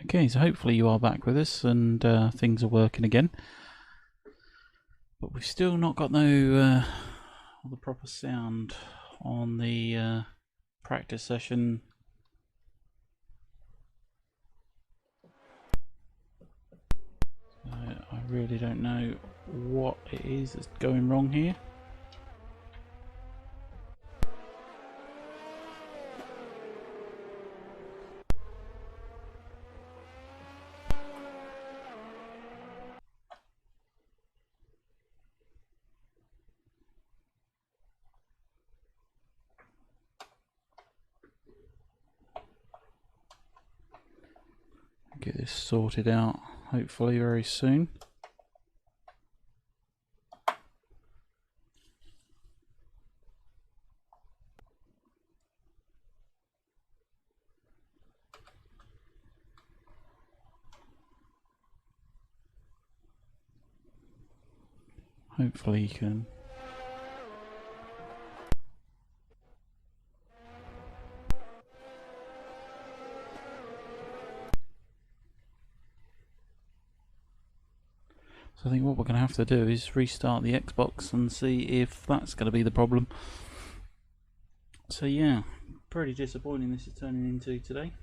Okay, so hopefully you are back with us and things are working again. But we've still not got the proper sound on the practice session. I really don't know what it is that's going wrong here. Get this sorted out hopefully very soon. Hopefully you can. So I think what we're going to have to do is restart the Xbox and see if that's going to be the problem. So yeah, pretty disappointing this is turning into today.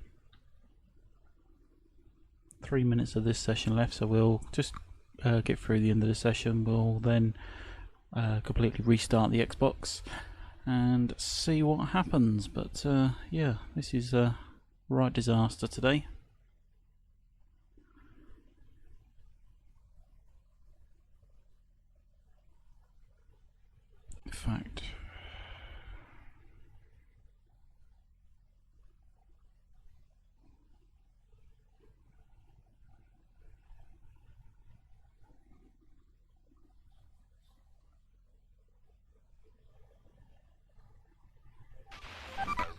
3 minutes of this session left, so we'll just get through the end of the session. We'll then completely restart the Xbox and see what happens. But yeah, this is a right disaster today. In fact,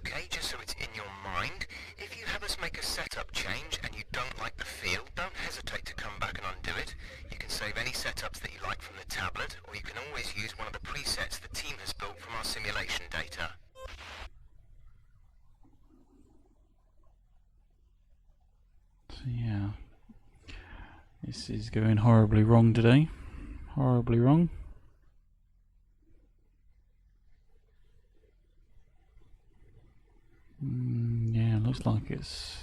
okay, just so it's in your mind, if you have us make a setup change and you don't like the feel, don't hesitate to come back and undo it. You can save any setups that you like from the tablet, or you can always use one of the presets the team has built from our simulation data. so yeah, this is going horribly wrong today. Horribly wrong. Yeah, looks like it's.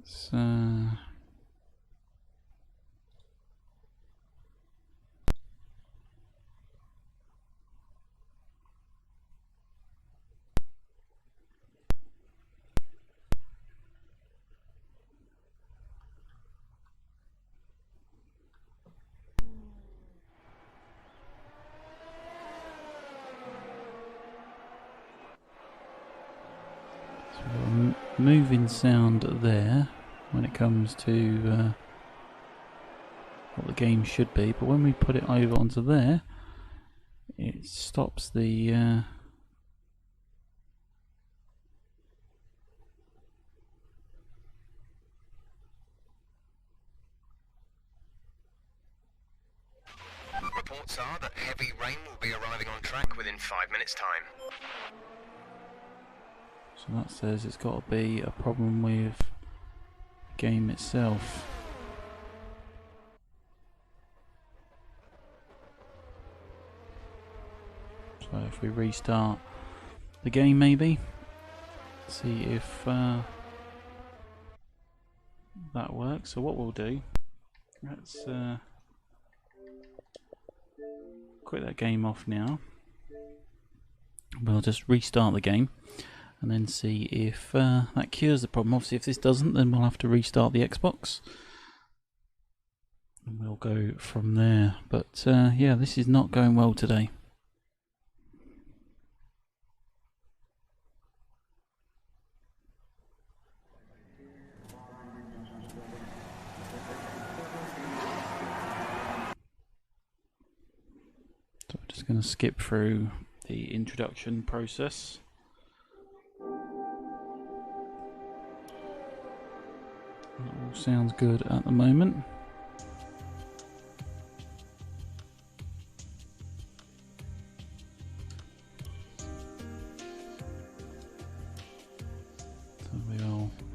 It's moving sound there when it comes to what the game should be, but when we put it over onto there, it stops the Reports are that heavy rain will be arriving on track within 5 minutes' time. so that says it's got to be a problem with the game itself. So if we restart the game, maybe see if that works. So what we'll do, let's quit that game off now. We'll just restart the game and then see if that cures the problem. Obviously if this doesn't, then we'll have to restart the Xbox and we'll go from there. But yeah, this is not going well today. So we're just going to skip through the introduction process. That all sounds good at the moment.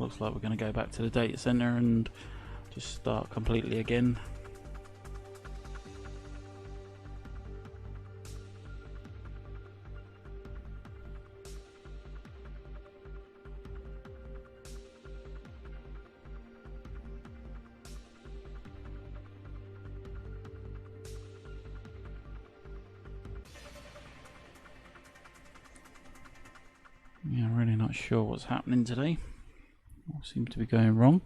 looks like we're going to go back to the data center and just start completely again. Yeah, I'm really not sure what's happening today. All seems to be going wrong.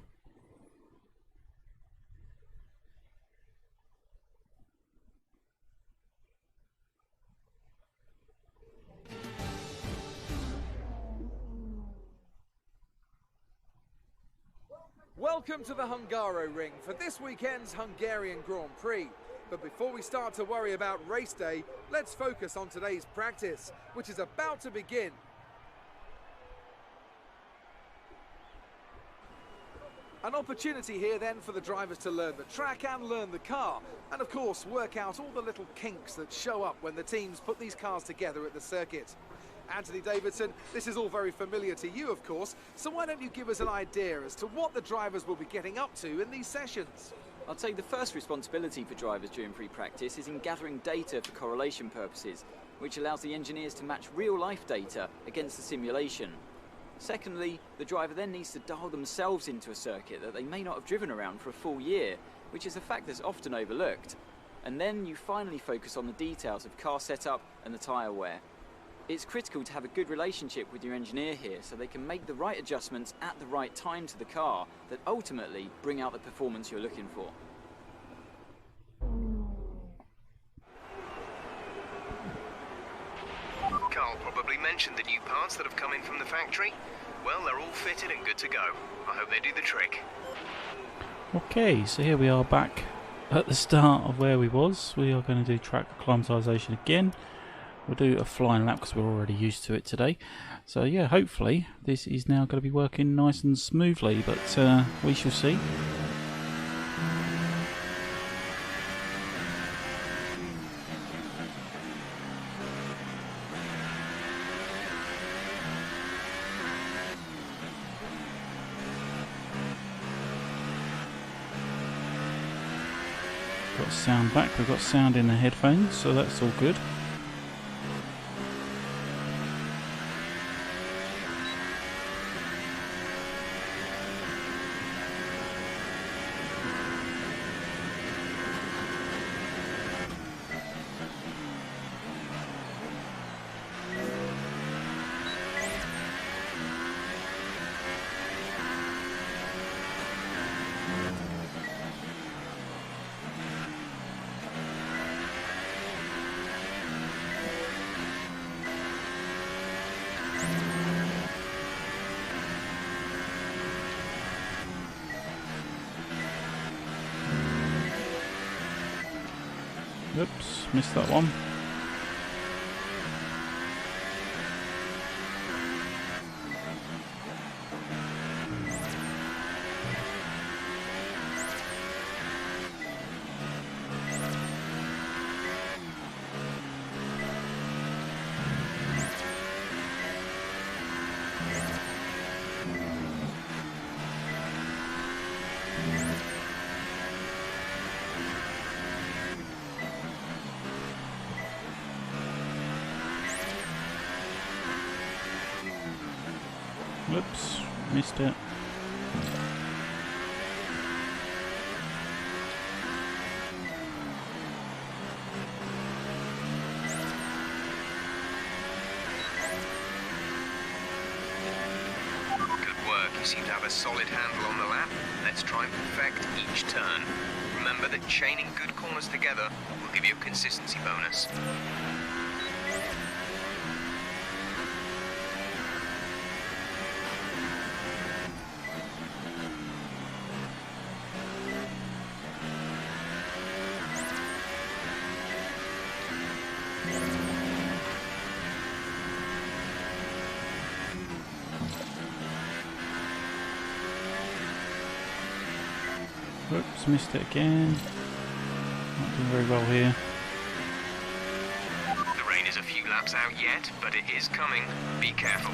Welcome to the Hungaro Ring for this weekend's Hungarian Grand Prix. But before we start to worry about race day, let's focus on today's practice, which is about to begin. An opportunity here then for the drivers to learn the track and learn the car, and of course work out all the little kinks that show up when the teams put these cars together at the circuit. Anthony Davidson, this is all very familiar to you of course, so why don't you give us an idea as to what the drivers will be getting up to in these sessions? I'd say the first responsibility for drivers during pre-practice is in gathering data for correlation purposes, which allows the engineers to match real-life data against the simulation. Secondly, the driver then needs to dial themselves into a circuit that they may not have driven around for a full year, which is a fact that's often overlooked. And then you finally focus on the details of car setup and the tyre wear. It's critical to have a good relationship with your engineer here so they can make the right adjustments at the right time to the car that ultimately bring out the performance you're looking for. Carl probably mentioned the new parts that have come in from the factory. Well, they're all fitted and good to go. I hope they do the trick. Okay, so here we are back at the start of where we was. We are going to do track acclimatization again. We'll do a flying lap because we're already used to it today. So yeah, hopefully this is now going to be working nice and smoothly, but we shall see. Got sound back, we've got sound in the headphones, so that's all good. Oops, missed that one. Whoops, missed it. Good work. You seem to have a solid handle on the lap. Let's try and perfect each turn. Remember that chaining good corners together will give you a consistency bonus. Whoops, missed it again. Not doing very well here. The rain is a few laps out yet, but it is coming. Be careful.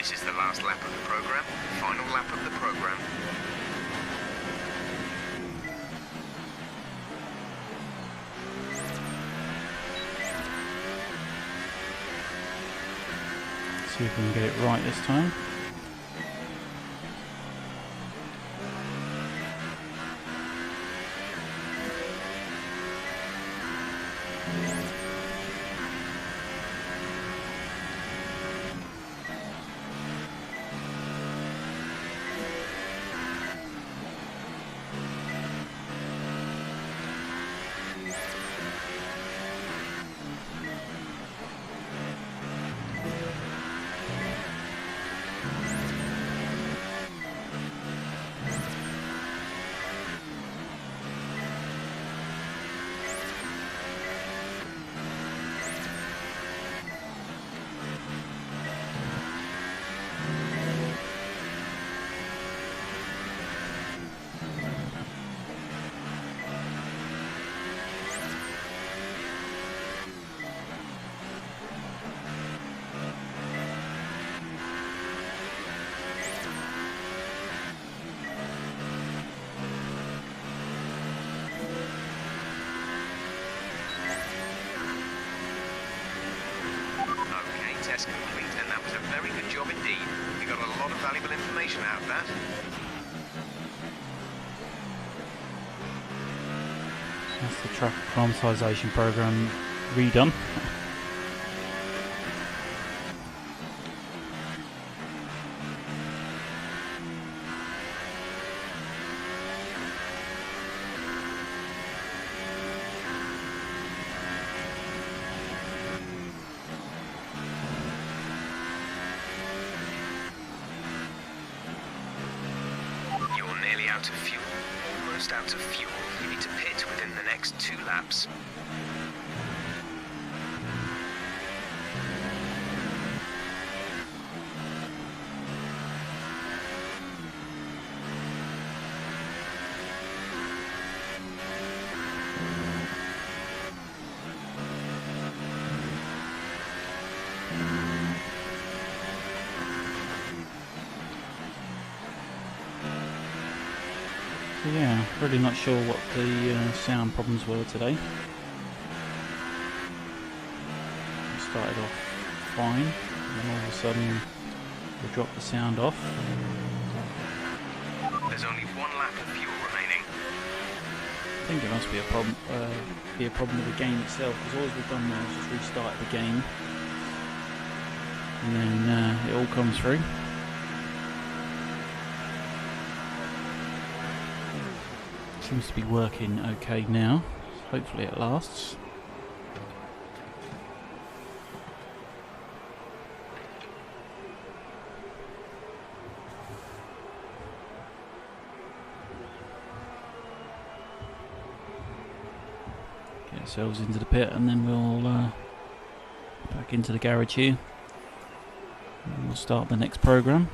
This is the last lap of the program, final lap of the program. See if we can get it right this time. Test complete, and that was a very good job indeed. We got a lot of valuable information out of that. That's the truck acclimatization program redone. Out of fuel. Almost out of fuel. You need to pit within the next 2 laps. Yeah, really not sure what the sound problems were today. We started off fine, and all of a sudden we dropped the sound off. There's only 1 lap of fuel remaining. I think it must be a problem. With the game itself, because all we've done now is just restart the game, and then it all comes through. Seems to be working okay now. Hopefully it lasts. Get ourselves into the pit, and then we'll back into the garage here, and we'll start the next program.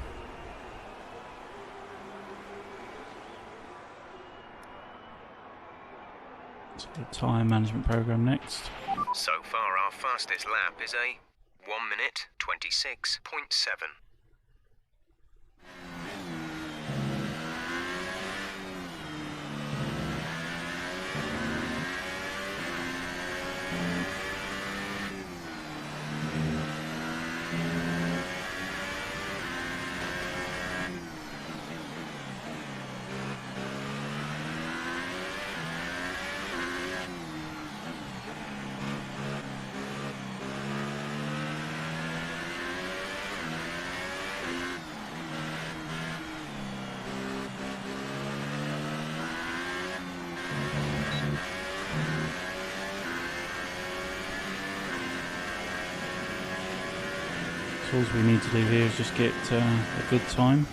The tyre management program next. So far our fastest lap is a 1 minute 26.7. So all we need to do here is just get a good time.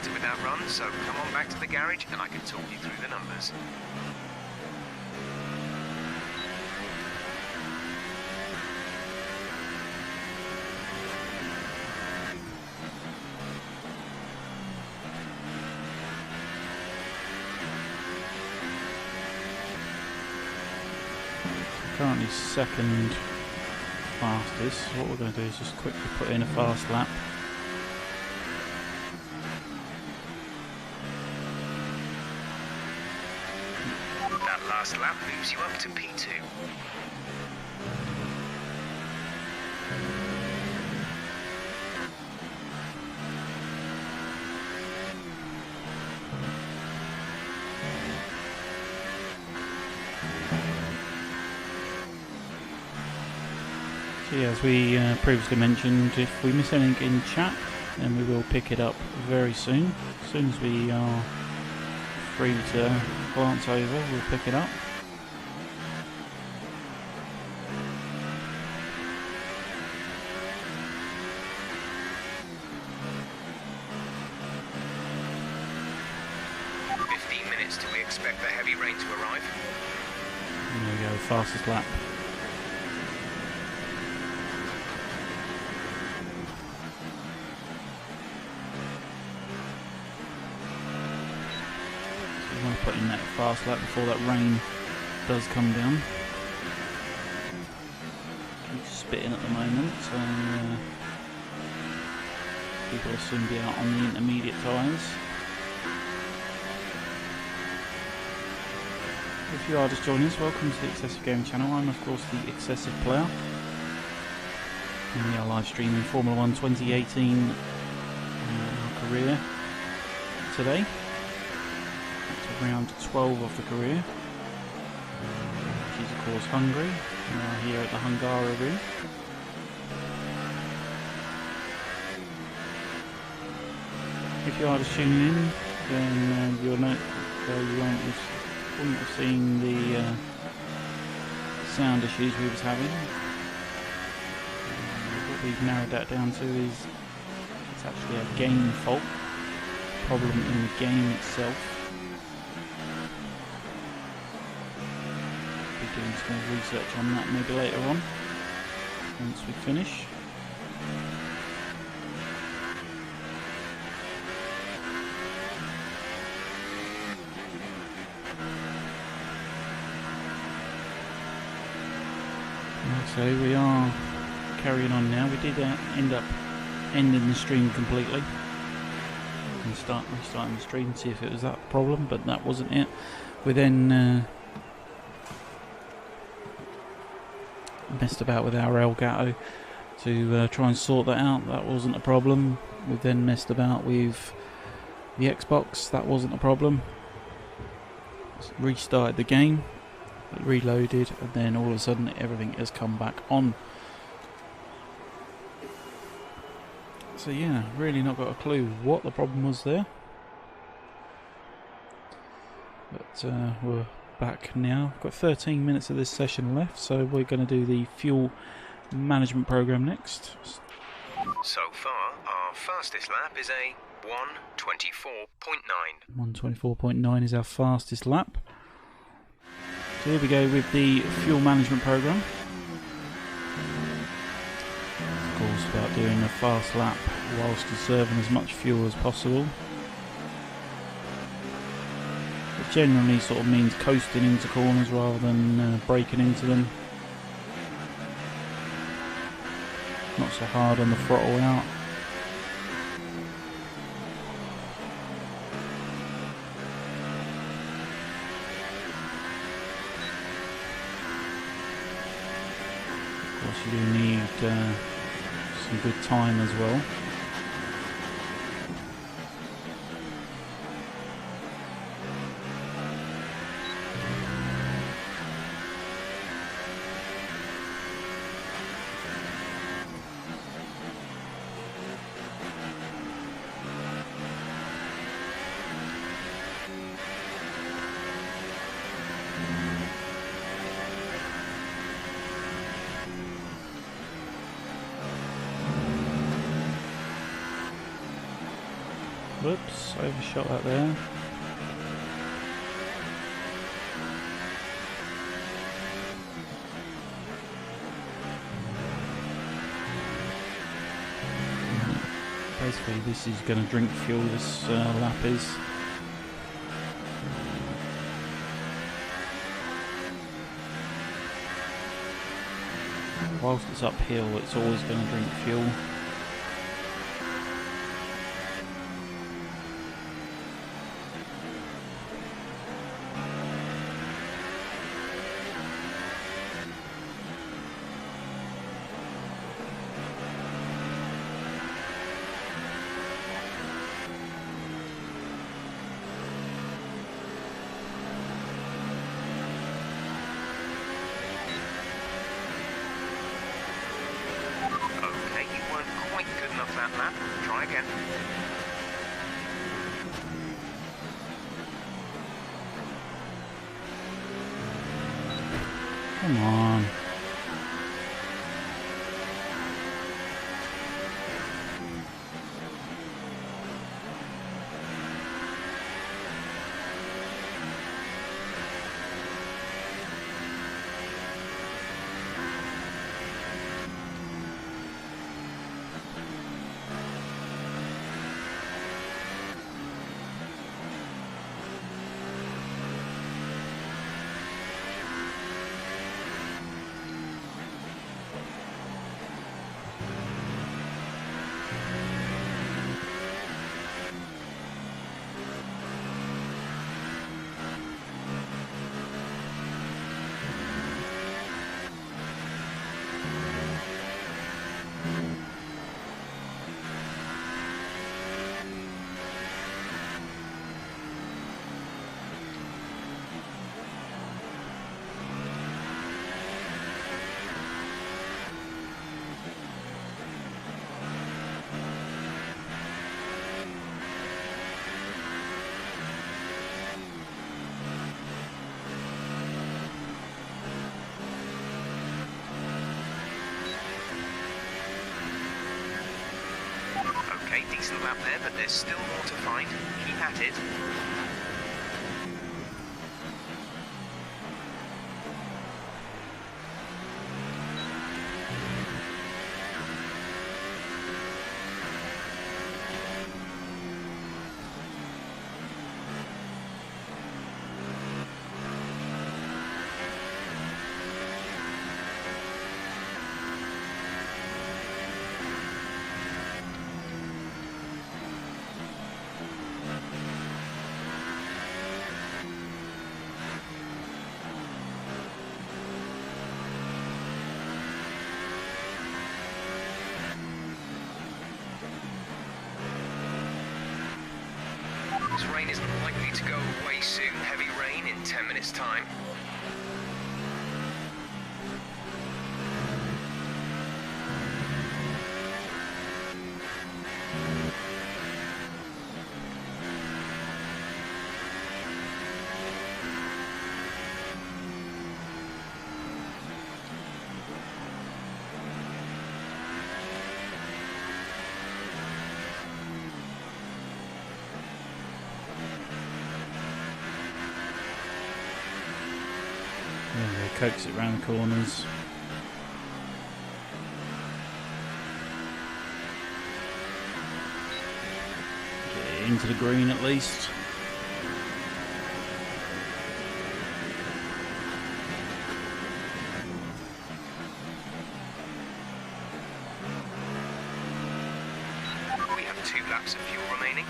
frustrated with that run, so come on back to the garage and I can talk you through the numbers. Currently second fastest. What we're going to do is just quickly put in a fast lap. That last lap moves you up to P2. So yeah, as we previously mentioned, if we miss anything in chat, then we will pick it up very soon. As soon as we are free to glance over, we'll pick it up. Till we expect the heavy rain to arrive. And there we go, fastest lap. So we want to put in that fast lap before that rain does come down. Keeps spitting at the moment, so people will soon be out on the intermediate tyres. If you are just joining us, welcome to the Excessive Gaming channel. I'm of course the Excessive Player, and we are live streaming Formula 1 2018 career today. That's round 12 of the career, which is of course Hungary. We are here at the Hungaroring. If you are just tuning in, then you'll note you wouldn't have seen the sound issues we was having. What we've narrowed that down to is it's actually a game fault, problem in the game itself. We'll be doing some research on that maybe later on, once we finish. So we are carrying on now. We did end up ending the stream completely and restarting the stream to see if it was that problem, but that wasn't it. We then messed about with our Elgato to try and sort that out. That wasn't a problem. We then messed about with the Xbox. That wasn't a problem. Restarted the game, reloaded, and then all of a sudden everything has come back on. So yeah, really not got a clue what the problem was there, but we're back now. We've got 13 minutes of this session left, so we're going to do the fuel management program next. So far our fastest lap is a 1:24.9. 1:24.9 is our fastest lap. So here we go with the fuel management program. Of course, about doing a fast lap whilst conserving as much fuel as possible. It generally sort of means coasting into corners rather than braking into them. Not so hard on the throttle out. You do need some good time as well. Whoops, overshot that there. Basically this is going to drink fuel, this lap is. Whilst it's uphill, it's always going to drink fuel. That lap. Try again. Come on. Okay, decent lap there, but there's still more to find. Keep at it. This rain isn't likely to go away soon. Heavy rain in 10 minutes' time. There we go, coax it round the corners. Get it into the green at least. We have 2 laps of fuel remaining.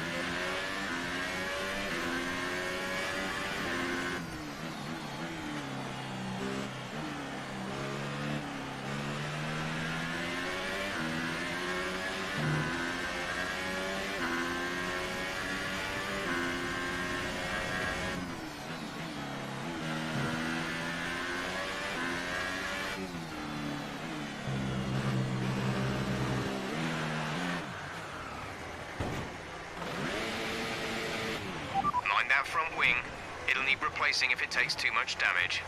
Mind that front wing. It'll need replacing if it takes too much damage.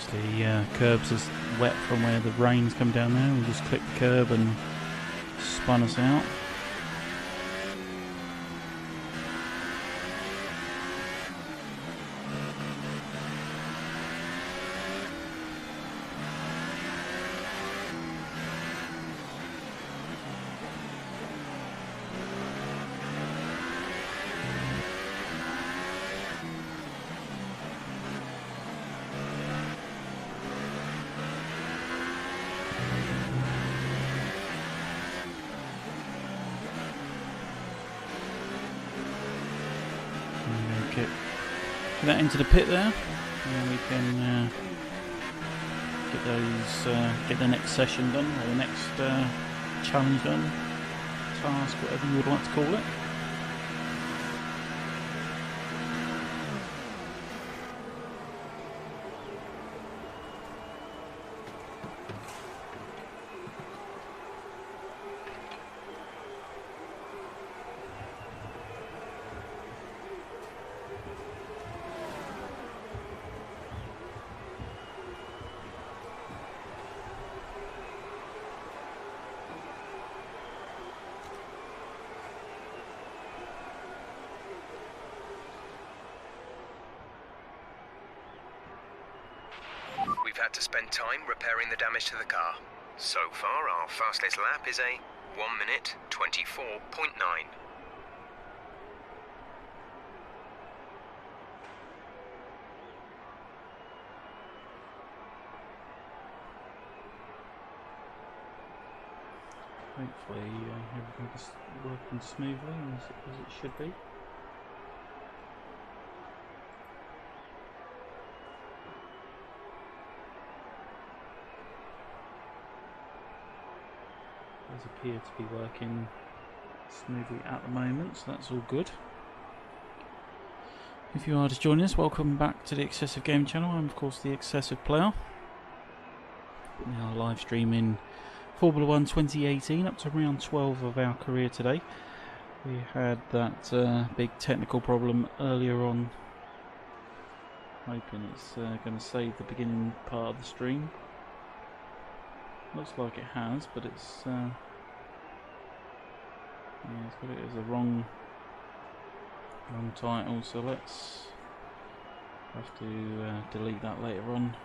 Obviously, curbs is wet from where the rain's come down there. We just clipped the curb and spun us out. Get that into the pit there, and we can get the next session done, or the next challenge done, task, whatever you would like to call it. We've had to spend time repairing the damage to the car. So far, our fastest lap is a 1 minute 24.9. Hopefully everything is working smoothly as it should be. Does appear to be working smoothly at the moment, so that's all good. If you are just joining us, welcome back to the Excessive Game channel. I'm of course the Excessive Player. We are live streaming Formula 1 2018 up to round 12 of our career today. We had that big technical problem earlier on. Hoping it's going to save the beginning part of the stream. Looks like it has, but it's yeah, it's got it as a wrong title, so let's have to delete that later on.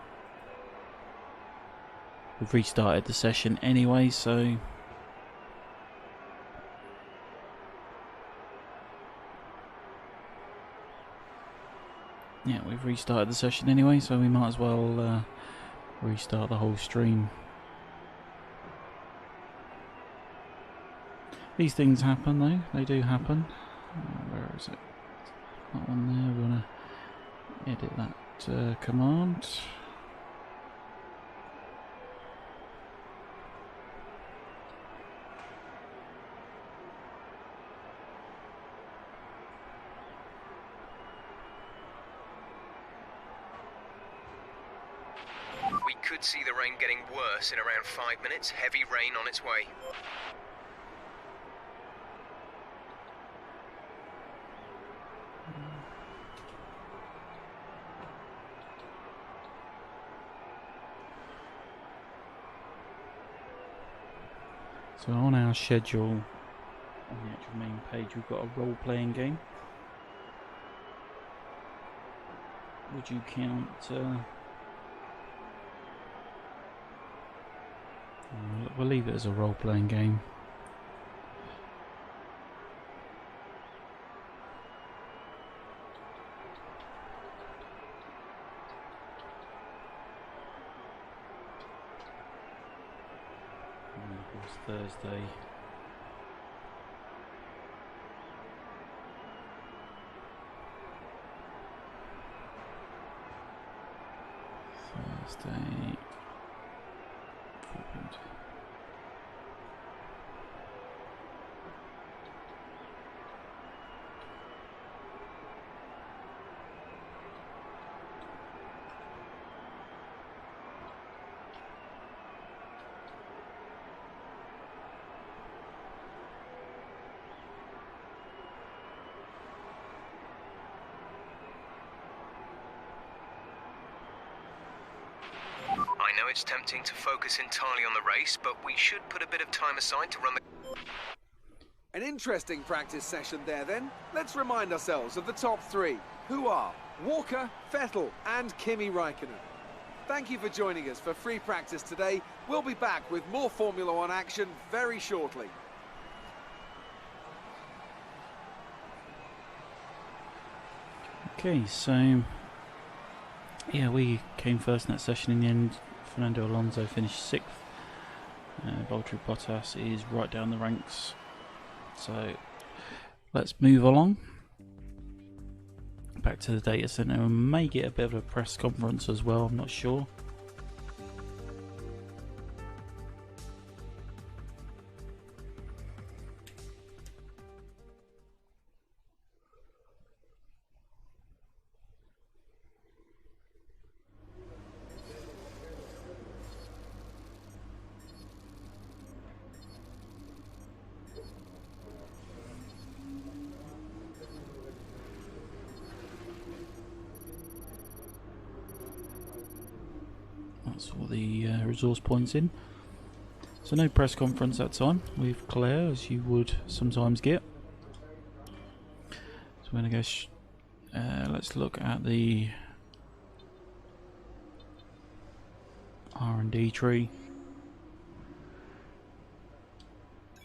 We've restarted the session anyway, so yeah, we've restarted the session anyway, so we might as well restart the whole stream. These things happen though, they do happen. Where is it? That one there, we're going to edit that command. We could see the rain getting worse in around 5 minutes. Heavy rain on its way. So on our schedule, on the actual main page, we've got a role-playing game. Would you count... we'll leave it as a role-playing game. And of course Thursday. Thursday. it's tempting to focus entirely on the race, but we should put a bit of time aside to run the... An interesting practice session there then. Let's remind ourselves of the top three, who are Walker, Vettel and Kimi Raikkonen. Thank you for joining us for free practice today. We'll be back with more Formula One action very shortly. Okay, so yeah, we came first in that session. In the end, Fernando Alonso finished 6th. Valtteri Bottas is right down the ranks. So let's move along. Back to the data center, and may get a bit of a press conference as well, I'm not sure. That's all the resource points in. So no press conference that time with Claire, as you would sometimes get. So we're going to go, let's look at the R&D tree.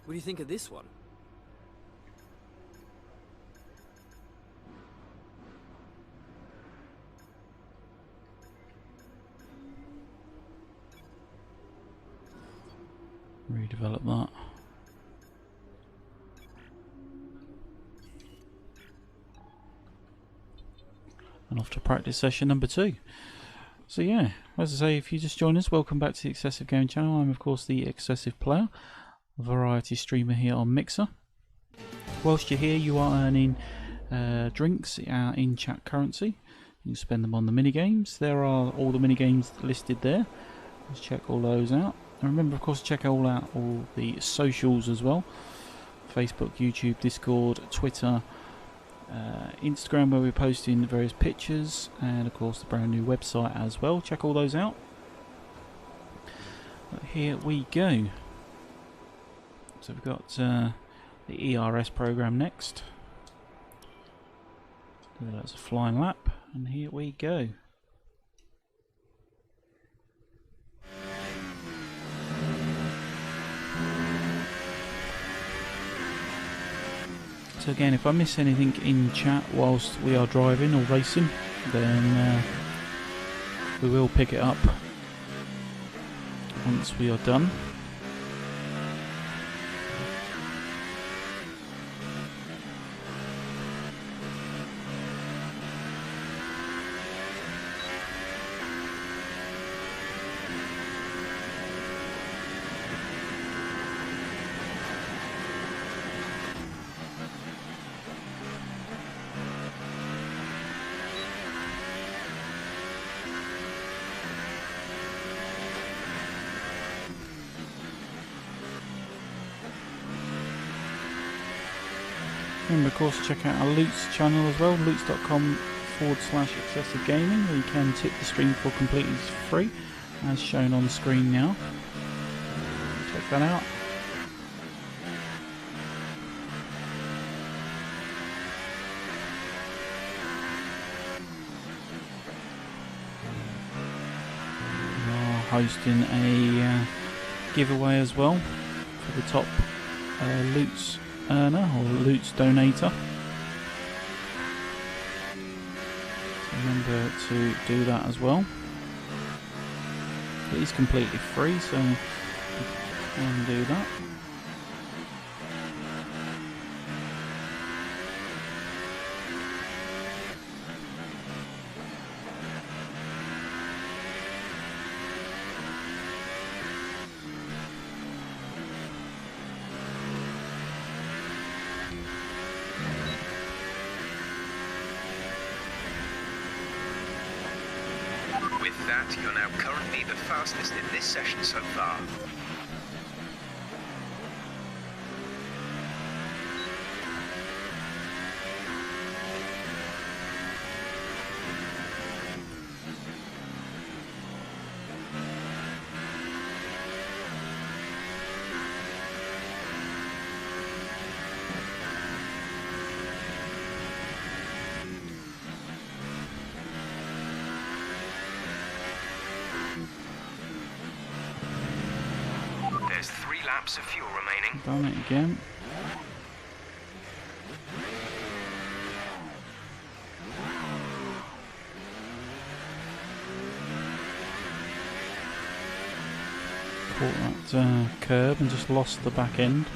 What do you think of this one? Redevelop that. And off to practice session number 2. So yeah, as I say, if you just join us, welcome back to the Excessive Gaming channel. I'm of course the Excessive Player, a variety streamer here on Mixer. Whilst you're here, you are earning drinks in chat currency. You spend them on the mini games. There are all the mini games listed there. Let's check all those out. And remember, of course, check out all the socials as well. Facebook, YouTube, Discord, Twitter, Instagram, where we're posting various pictures, and of course the brand new website as well. Check all those out. But here we go. So we've got the ERS program next. So that's a flying lap, and here we go. So again, if I miss anything in chat whilst we are driving or racing, then we will pick it up once we are done. Remember, of course, check out our Loots channel as well, loots.com/excessive gaming, where you can tip the stream for completely free, as shown on the screen now. Check that out. We are hosting a giveaway as well for the top Loots earner or Loots donator. So remember to do that as well. It is completely free, so you can do that. With that, you're now currently the fastest in this session so far. laps of fuel remaining. Done it again. Caught that curb and just lost the back end.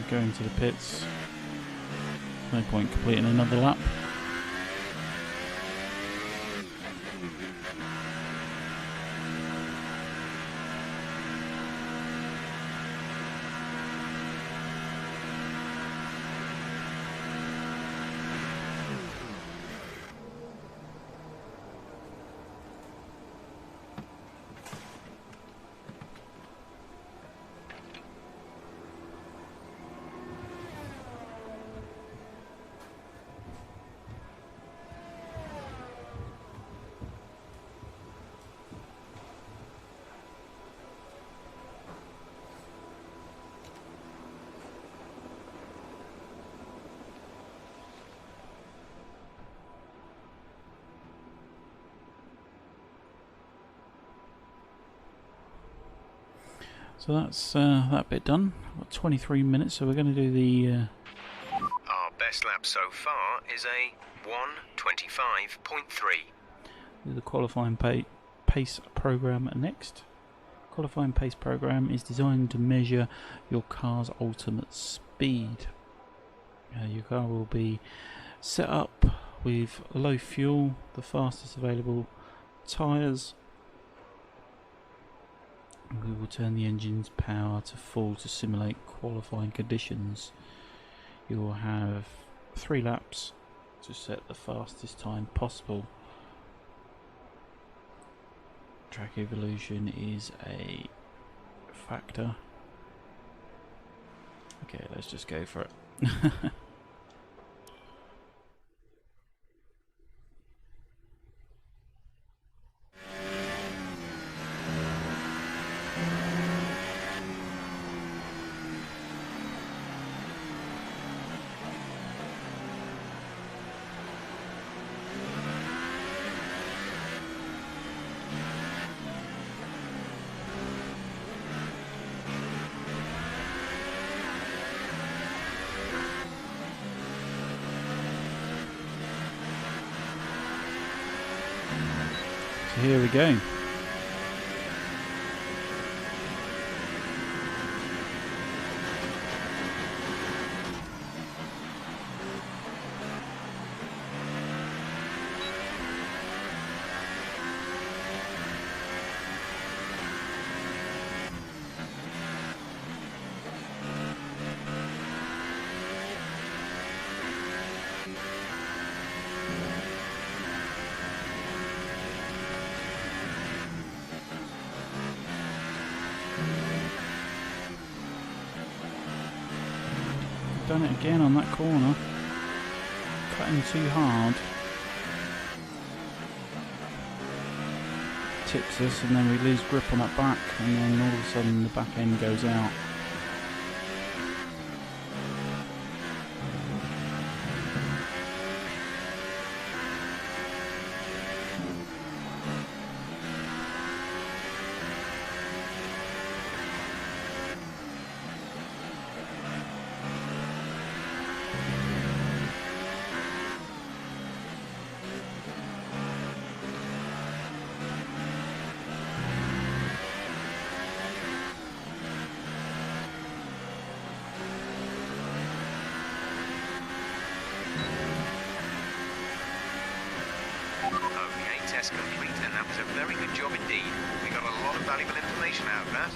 Going to the pits. No point completing another lap. So that's that bit done. Got 23 minutes, so we're going to do the... Our best lap so far is a 1:25.3. do the qualifying pace program next. Qualifying pace program is designed to measure your car's ultimate speed. Your car will be set up with low fuel, the fastest available tyres. We will turn the engine's power to full to simulate qualifying conditions. You will have 3 laps to set the fastest time possible. Track evolution is a factor. Okay, let's just go for it. So here we go. Done it again on that corner. Cutting too hard. Tips us and then we lose grip on that back and then all of a sudden the back end goes out. Test complete, and that was a very good job indeed. We got a lot of valuable information out of that.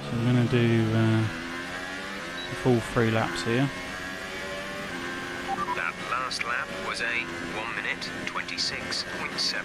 So I'm going to do the full 3 laps here. That last lap was a 1 minute 26.7.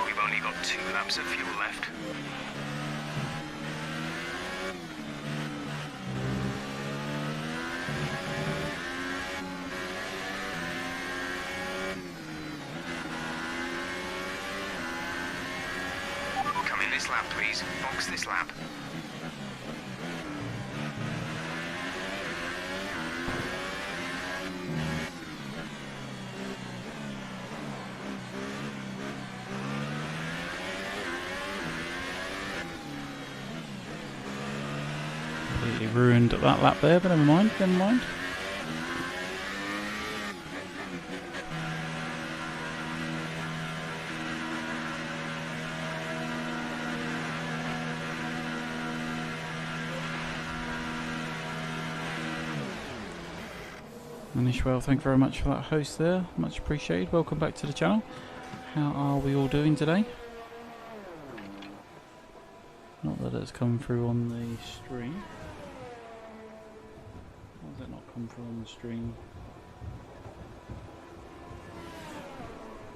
We've only got 2 laps of fuel left. Come in this lap, please. Box this lap. Completely ruined that lap there, but never mind, never mind. Manish, well, thank you very much for that host there, much appreciated. Welcome back to the channel. How are we all doing today? Not that it's come through on the stream. Why has that not come through on the stream?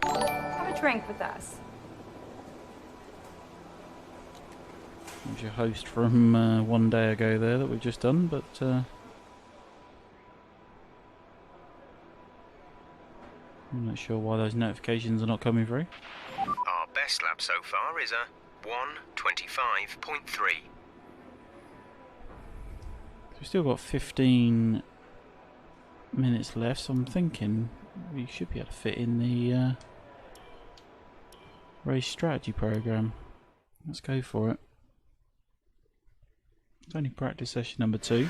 Have a drink with us. There's your host from one day ago there that we've just done, but I'm not sure why those notifications are not coming through. Our best lap so far is a 1:25.3. We've still got 15 minutes left, so I'm thinking we should be able to fit in the race strategy program. Let's go for it. It's only practice session number 2.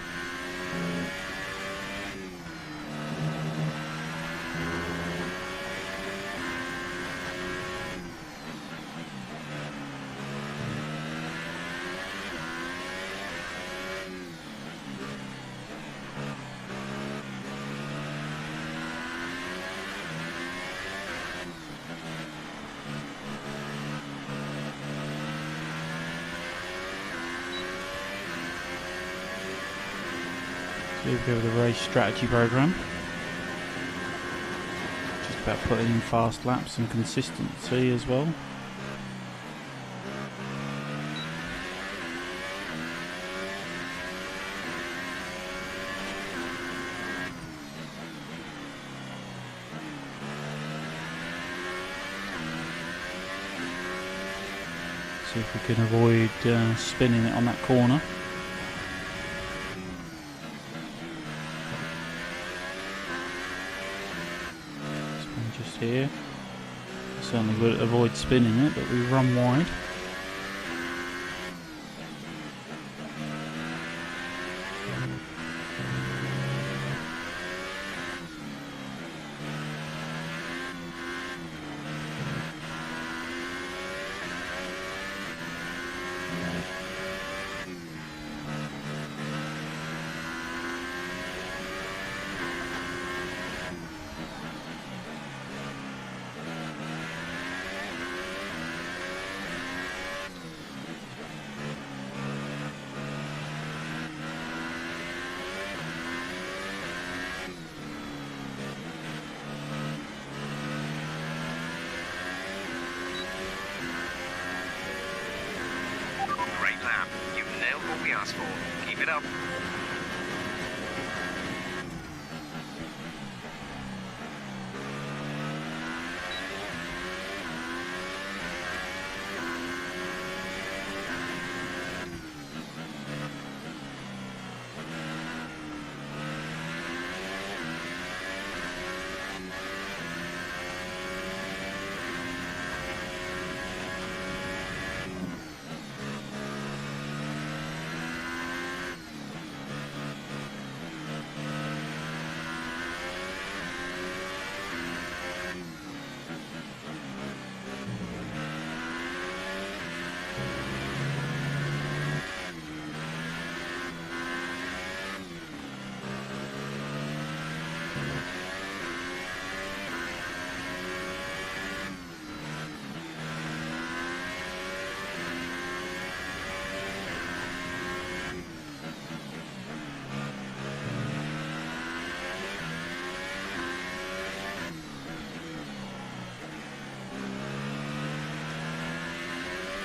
Here we go with the race strategy program. Just about putting in fast laps and consistency as well. See if we can avoid spinning it on that corner. Here, certainly would avoid spinning it, but we run wide. asked for. Keep it up.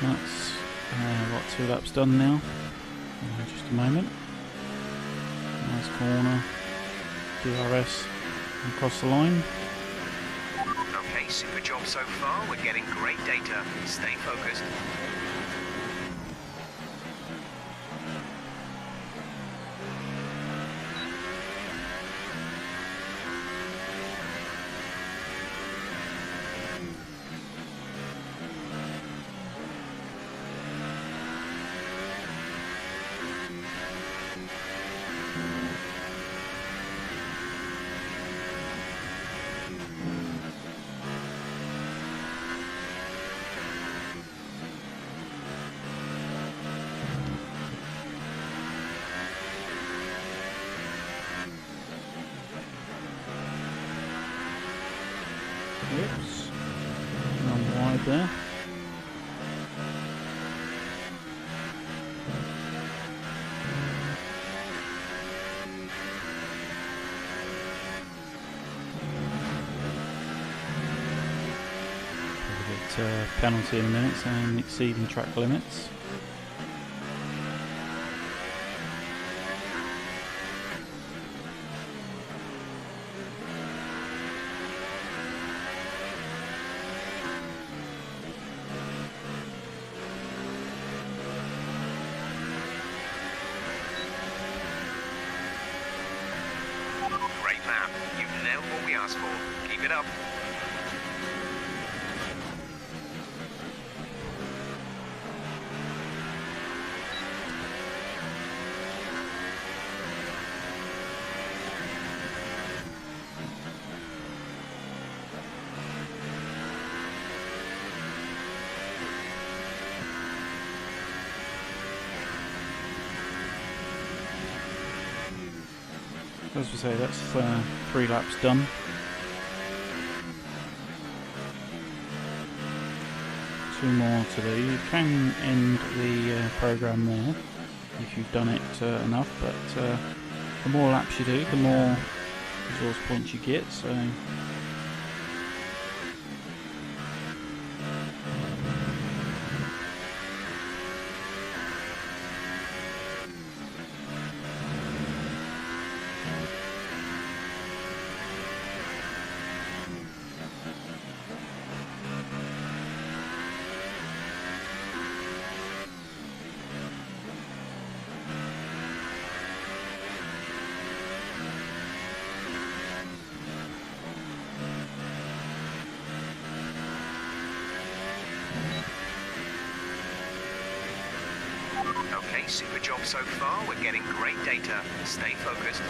That's what, 2 laps done now. Just a moment. Nice corner. DRS across the line. Okay, super job so far. We're getting great data. Stay focused. Oops. Run wide there. Probably get a penalty in a minute, saying exceeding track limits. Great lap. You've nailed what we asked for. Keep it up. As we say, that's 3 laps done. Two more to do. You can end the program there if you've done it enough, but the more laps you do, the more resource points you get. So Okay, super job so far. We're getting great data. Stay focused.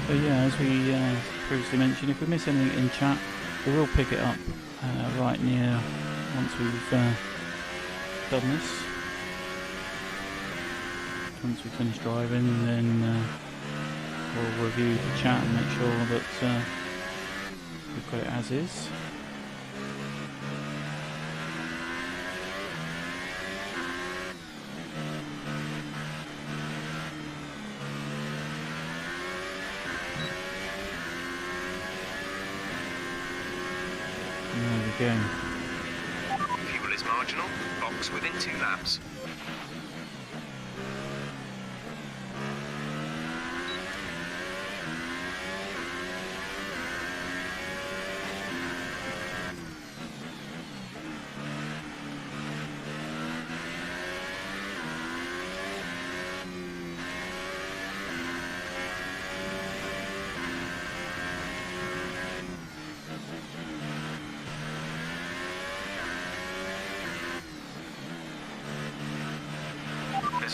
So yeah, as we previously mentioned, if we miss anything in chat, we will pick it up right near once we've done this. Once we finish driving, then we'll review the chat and make sure that we've got it as is. There we go. Fuel is marginal. Box within 2 laps.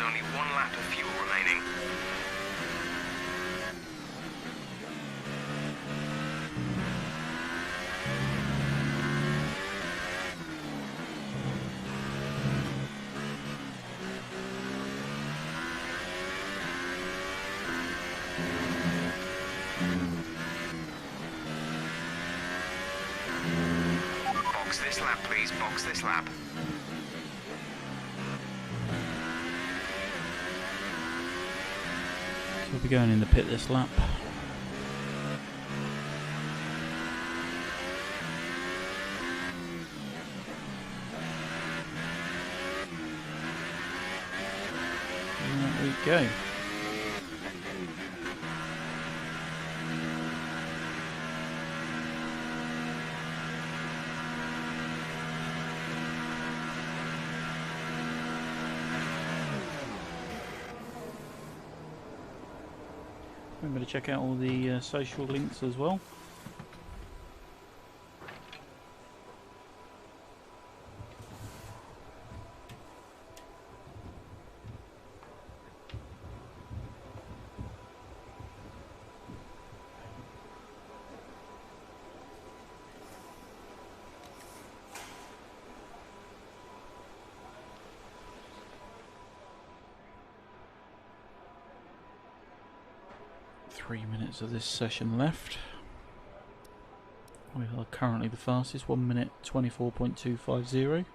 There's only 1 lap of fuel remaining. Box this lap, please. Box this lap. So we'll be going in the pit this lap. And there we go. Remember to check out all the social links as well. Minutes of this session left. We are currently the fastest, 1 minute 24.250.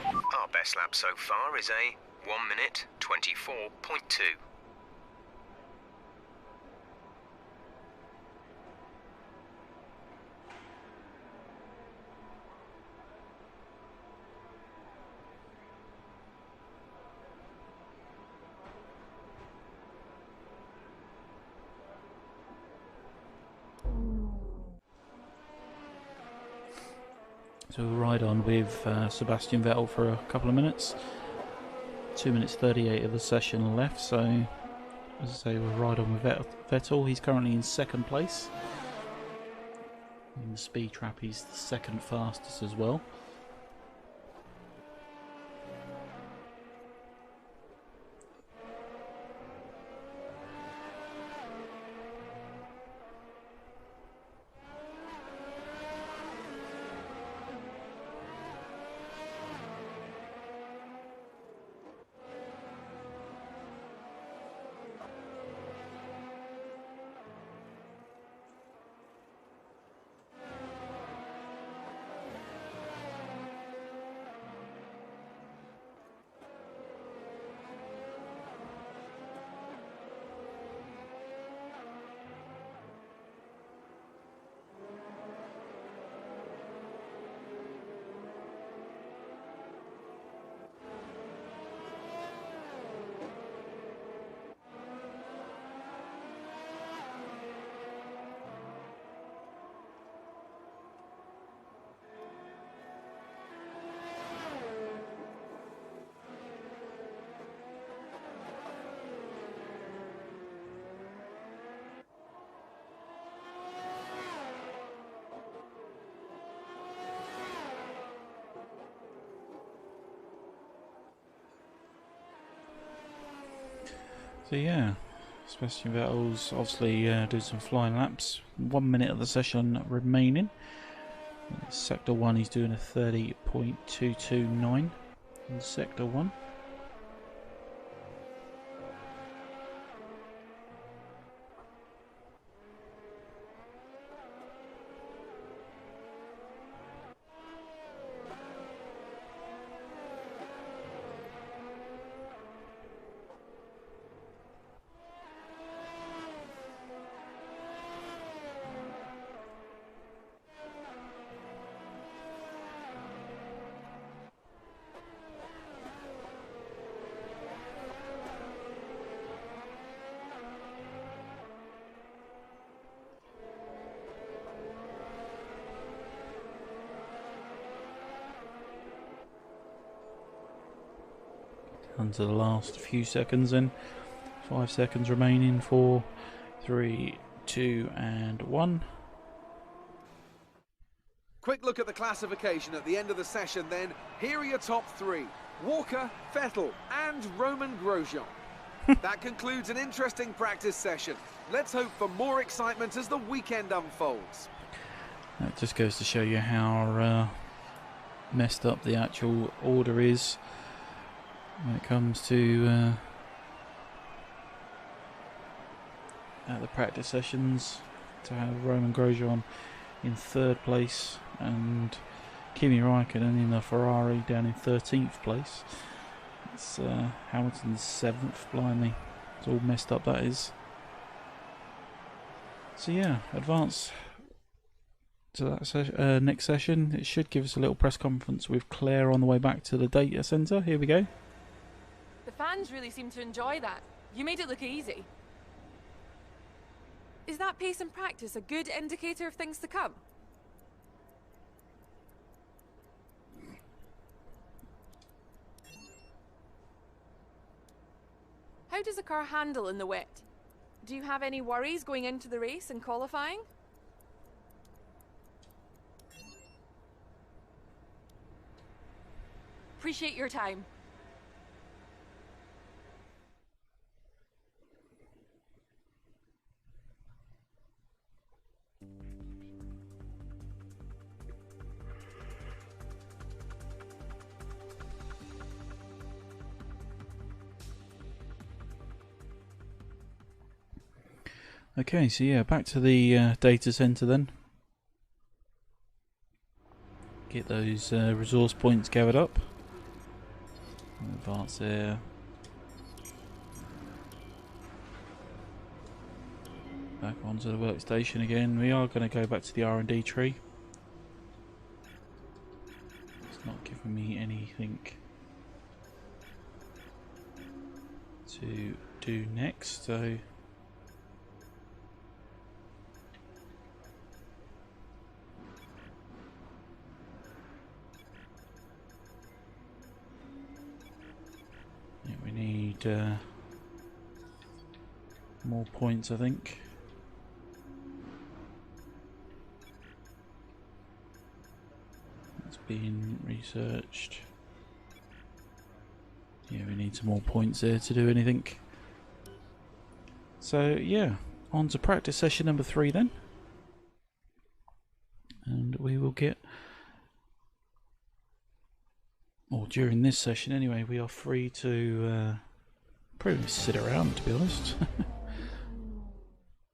Our best lap so far is a 1 minute 24.2. So we'll ride on with Sebastian Vettel for a couple of minutes. 2 minutes 38 of the session left, so as I say, we'll ride on with Vettel. He's currently in 2nd place. In the speed trap he's the 2nd fastest as well. So yeah, Sebastian Vettel's obviously doing some flying laps. 1 minute of the session remaining. Sector 1 he's doing a 30.229 in Sector 1. Down to the last few seconds then. 5 seconds remaining. 4, 3, 2 and 1. Quick look at the classification at the end of the session then. Here are your top 3. Walker, Vettel and Roman Grosjean. That concludes an interesting practice session. Let's hope for more excitement as the weekend unfolds. That just goes to show you how messed up the actual order is when it comes to at the practice sessions, to have Roman Grosjean in 3rd place and Kimi Raikkonen in the Ferrari down in 13th place. It's Hamilton's 7th, blimey. It's all messed up, that is. So yeah, advance to that next session. It should give us a little press conference with Claire on the way back to the data centre. Here we go. The fans really seem to enjoy that. You made it look easy. Is that pace in practice a good indicator of things to come? How does a car handle in the wet? Do you have any worries going into the race and qualifying? Appreciate your time. Okay, so yeah, back to the data center then. Get those resource points gathered up. Advance there. Back onto the workstation again. We are going to go back to the R&D tree. It's not giving me anything to do next, so we need more points, I think. It's been researched. Yeah, we need some more points there to do anything. So yeah, on to practice session number 3 then. And we will get, or during this session anyway, we are free to pretty much sit around, to be honest.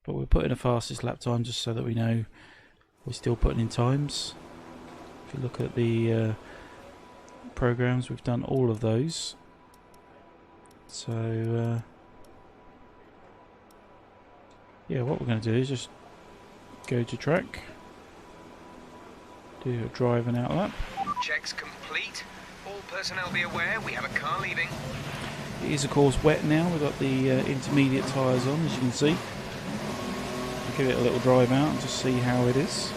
But we're putting a fastest lap time just so that we know we're still putting in times. If you look at the programs, we've done all of those. So yeah, what we're going to do is just go to track, do a driving out lap. Checks complete. All personnel be aware we have a car leaving. It is of course wet now. We've got the intermediate tyres on, as you can see. I'll give it a little drive out and just see how it is.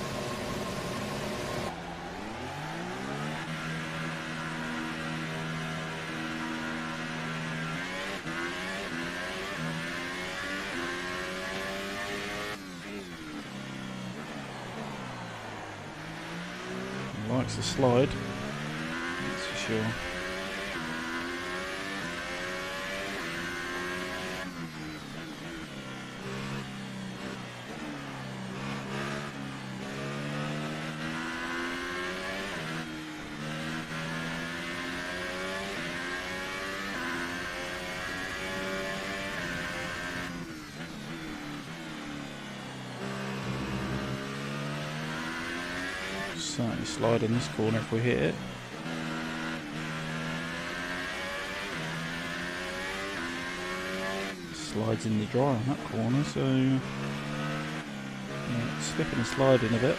It likes to slide, that's for sure. Certainly slide in this corner if we hit it. Slides in the dry on that corner, so yeah, it's slipping and sliding a bit.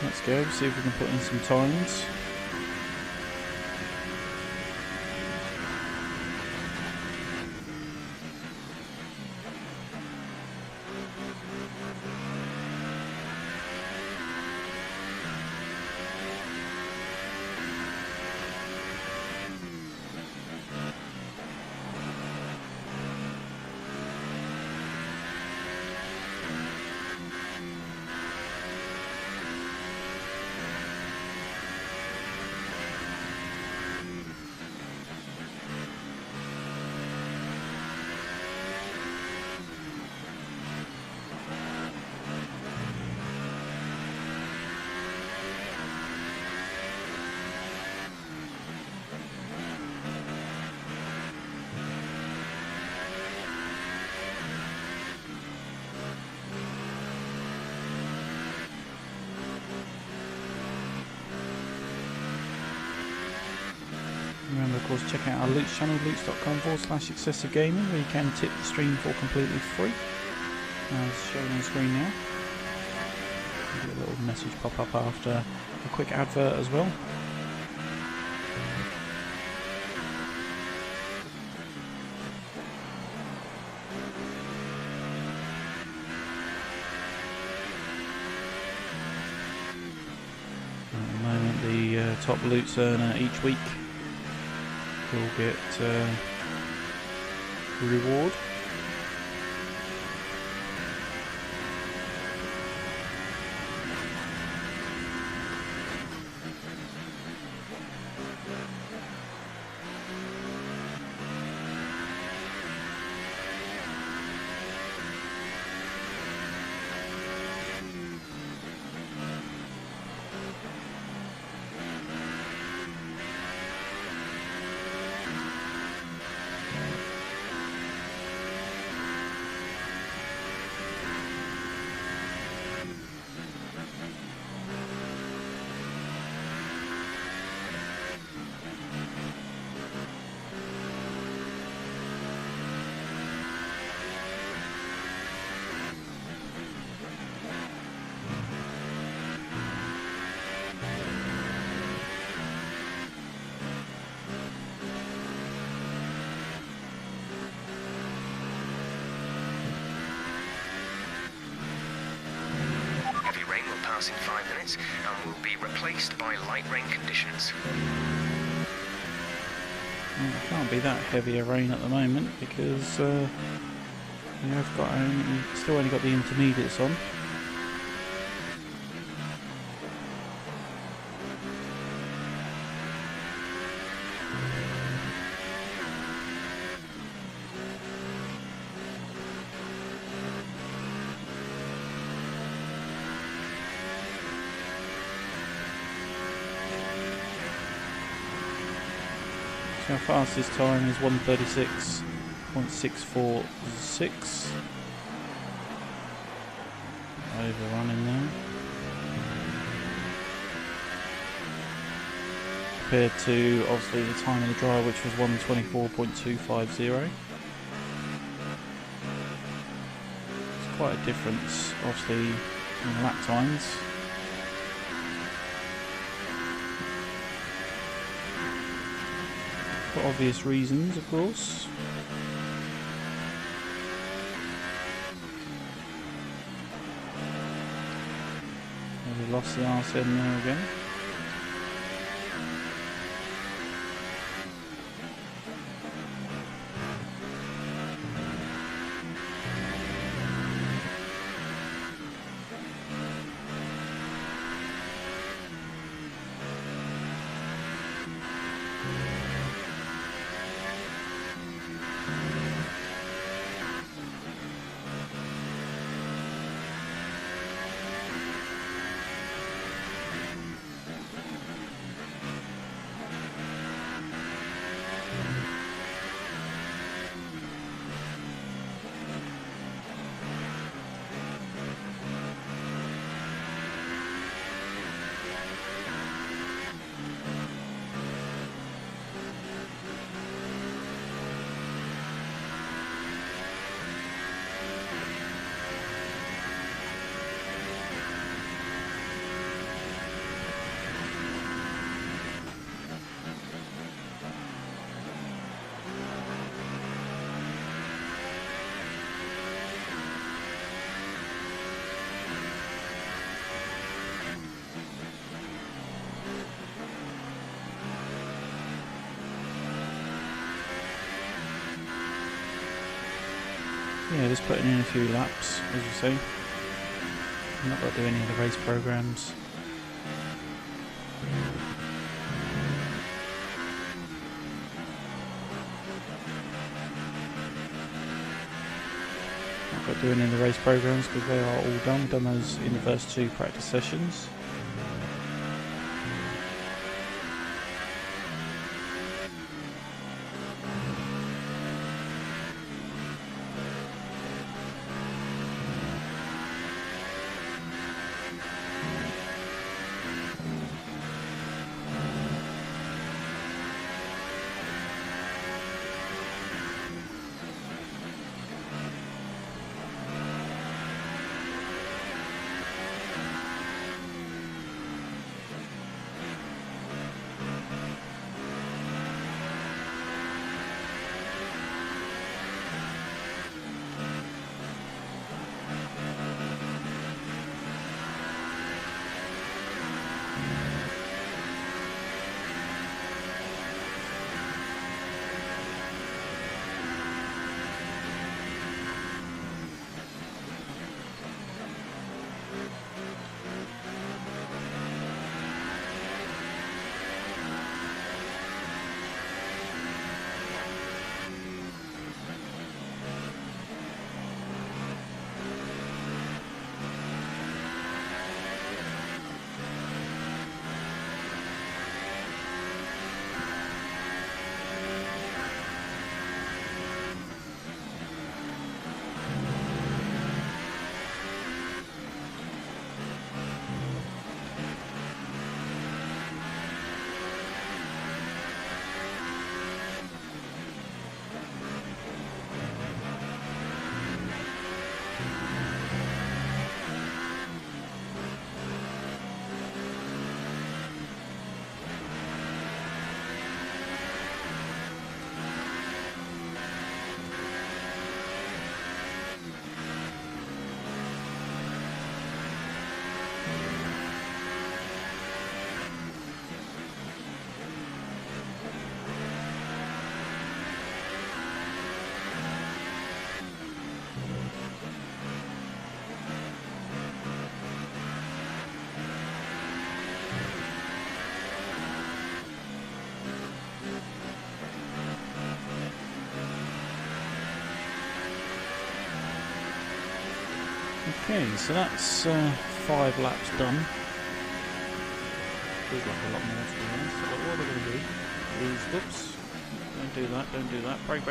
Let's go, see if we can put in some times. Remember, of course, check out our Loots channel, loots.com/excessive gaming, where you can tip the stream for completely free, as shown on screen now. Get a little message pop up after a quick advert as well. At the moment, the top Loots earner each week will get reward. In 5 minutes and will be replaced by light rain conditions. Well, it can't be that heavy a rain at the moment because we have got still only got the intermediates on. Our fastest time is 1:36.646. Overrunning there. Compared to obviously the time of the drive, which was 1:24.250. It's quite a difference, obviously, in lap times. For obvious reasons, of course. We lost the arse end there again. yeah, just putting in a few laps, as you see. I'm not got to do any of the race programs. Not got to do any of the race programs because they are all done. We've done those in the first 2 practice sessions. Okay, so that's 5 laps done. Feels like a lot more, to be honest. So what we're going to do is, whoops, don't do that. Brake.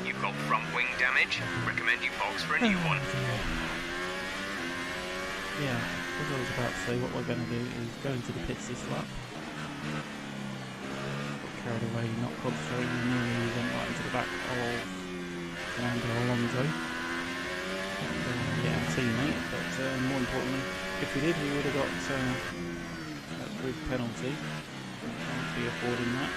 You've got front wing damage. Recommend you box for a new one. Yeah, as I was about to say, what we're going to do is go into the pits this lap. Carried away, not concentrating, nearly went right into the back of Fernando Alonso. Yeah, teammate, but more importantly, if we did, we would have got that grid penalty. We can't be affording that.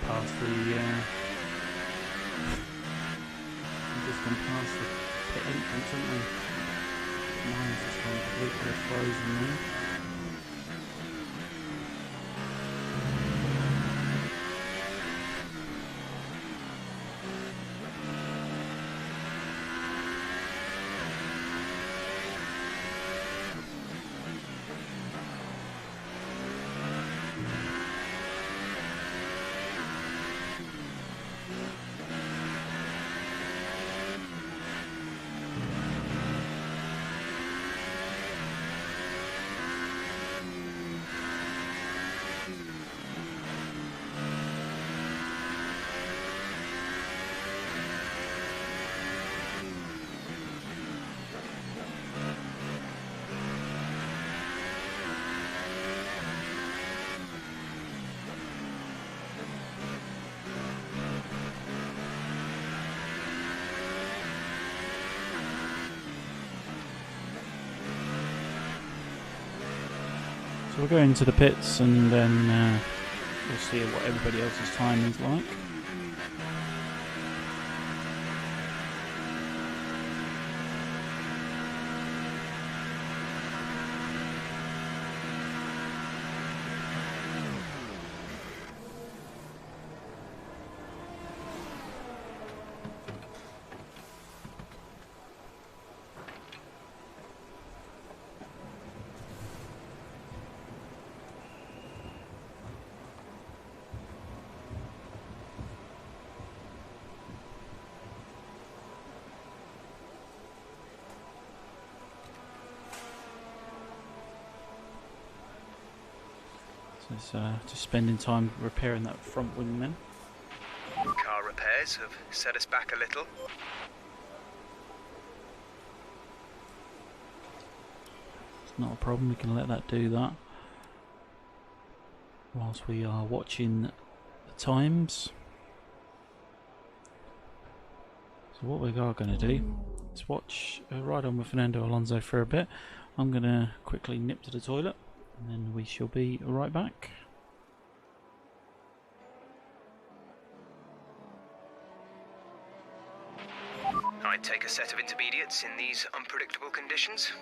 past the we've just gone past the pit entrance, haven't we? Mine's just gone completely frozen there. So we'll go into the pits and then we'll see what everybody else's time is like. So it's just spending time repairing that front wing then. Car repairs have set us back a little. It's not a problem, we can let that do that. Whilst we are watching the times. So what we are going to do is watch ride on with Fernando Alonso for a bit. I'm going to quickly nip to the toilet and then we shall be right back. I'd take a set of intermediates in these unpredictable conditions.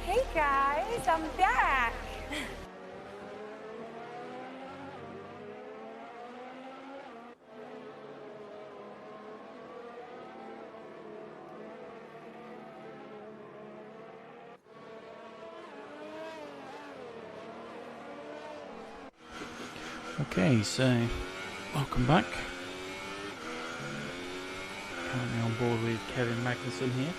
Hey guys, I'm back. Okay, so welcome back. Currently on board with Kevin Magnussen here.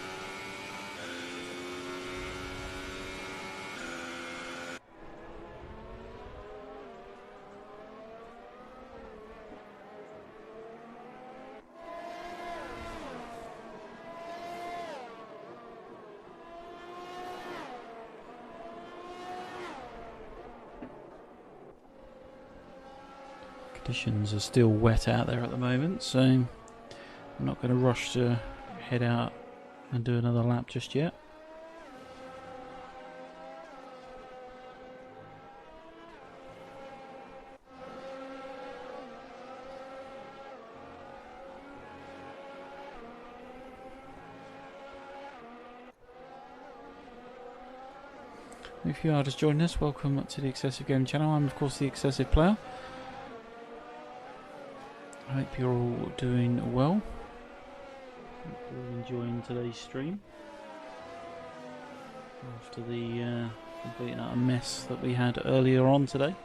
Conditions are still wet out there at the moment, so I'm not going to rush to head out and do another lap just yet. If you are just joining us, welcome to the Excessive Gaming channel. I'm of course the Excessive Player. I hope you're all doing well. Hope you're all enjoying today's stream. After the complete utter mess that we had earlier on today.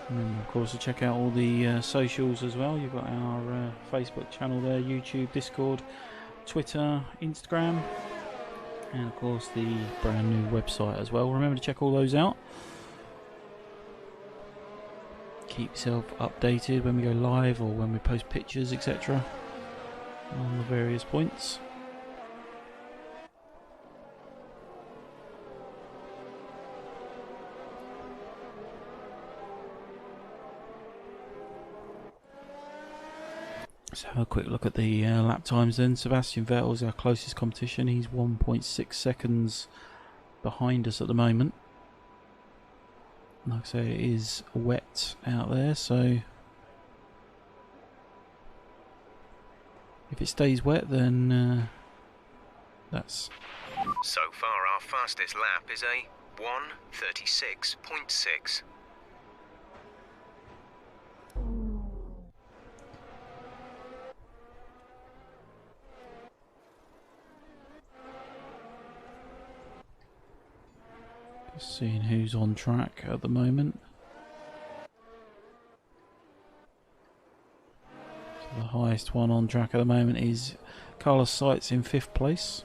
Remember, of course, to check out all the socials as well. You've got our Facebook channel there, YouTube, Discord, Twitter, Instagram, and of course the brand new website as well. Remember to check all those out. Keep yourself updated when we go live or when we post pictures, etc. on the various points. Let's have a quick look at the lap times then. Sebastian Vettel is our closest competition. He's 1.6 seconds behind us at the moment. Like I say, it is wet out there, so if it stays wet, then that's... So far, our fastest lap is a 1:36.6. Seeing who's on track at the moment. So the highest one on track at the moment is Carlos Sainz in 5th place.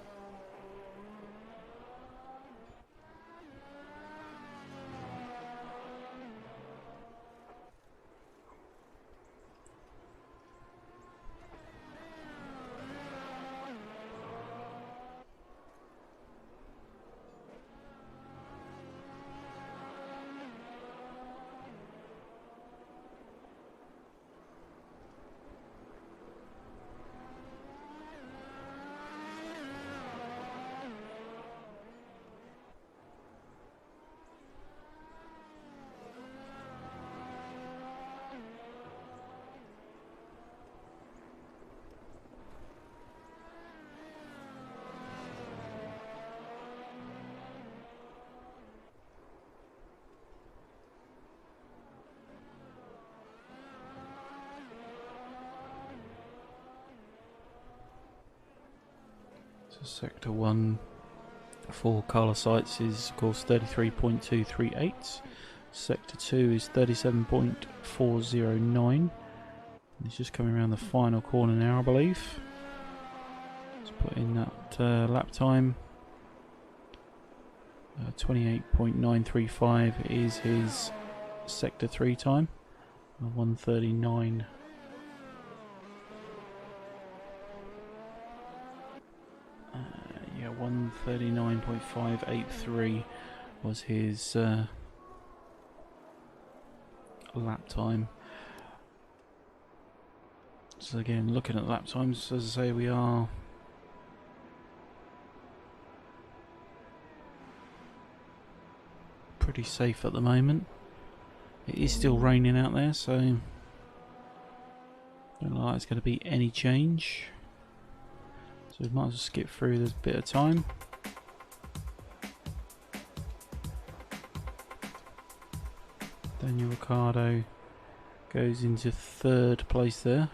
So Sector 1 for Carlos Sainz is of course 33.238. Sector 2 is 37.409. He's just coming around the final corner now, I believe. Let's put in that lap time. 28.935 is his Sector 3 time. 139. Yeah, 139.583 was his lap time. So again, looking at lap times, as I say, we are pretty safe at the moment. It is still raining out there, so don't look like it's going to be any change. So we might as well skip through this bit of time. Daniel Ricciardo goes into 3rd place there.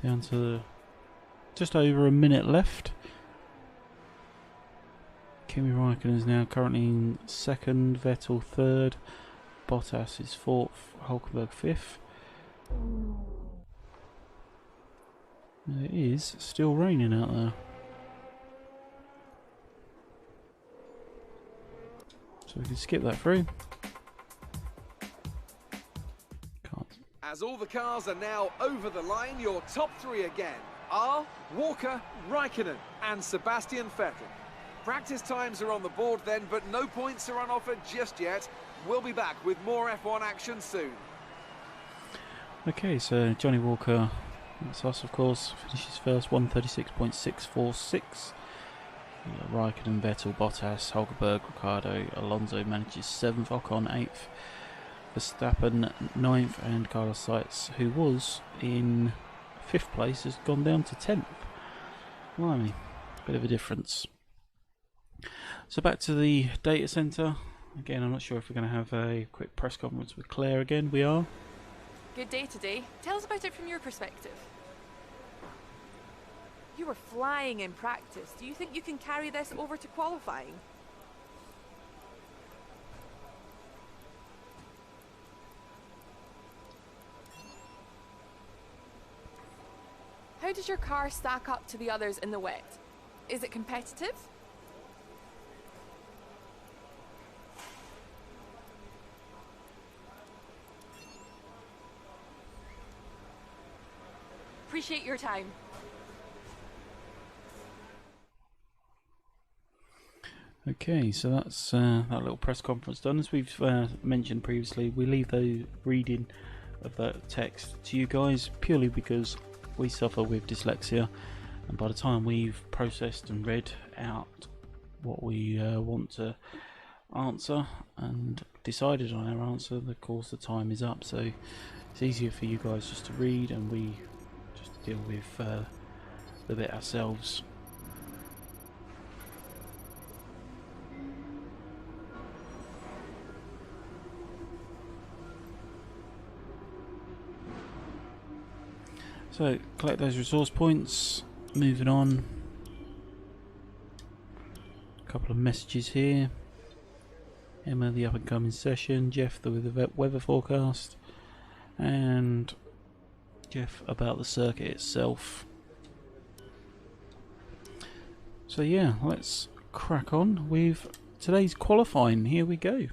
Down to just over a minute left. Kimi Raikkonen is now currently in 2nd, Vettel 3rd, Bottas is 4th, Hulkenberg 5th. It is still raining out there. So we can skip that through. Can't As all the cars are now over the line, your top three again are Walker, Raikkonen and Sebastian Vettel. Practice times are on the board then, but no points are on offer just yet. We'll be back with more F1 action soon. Okay, so Johnny Walker, that's us of course, finishes first, 136.646. Raikkonen, Vettel, Bottas, Hulkenberg, Ricciardo, Alonso manages 7th, Ocon 8th, Verstappen 9th, and Carlos Sainz, who was in 5th place, has gone down to 10th. Blimey, bit of a difference. So back to the data centre. Again, I'm not sure if we're going to have a quick press conference with Claire again. We are. Good day today. Tell us about it from your perspective. You were flying in practice. Do you think you can carry this over to qualifying? How does your car stack up to the others in the wet? Is it competitive? Appreciate your time. Okay, so that's that little press conference done. As we've mentioned previously, we leave the reading of that text to you guys purely because we suffer with dyslexia, and by the time we've processed and read out what we want to answer and decided on our answer, of course the time is up. So it's easier for you guys just to read and we just deal with the bit ourselves. So collect those resource points. Moving on. A couple of messages here. Emma, the up and coming session. Jeff, the weather forecast. And Jeff about the circuit itself. So yeah, let's crack on with today's qualifying. Here we go.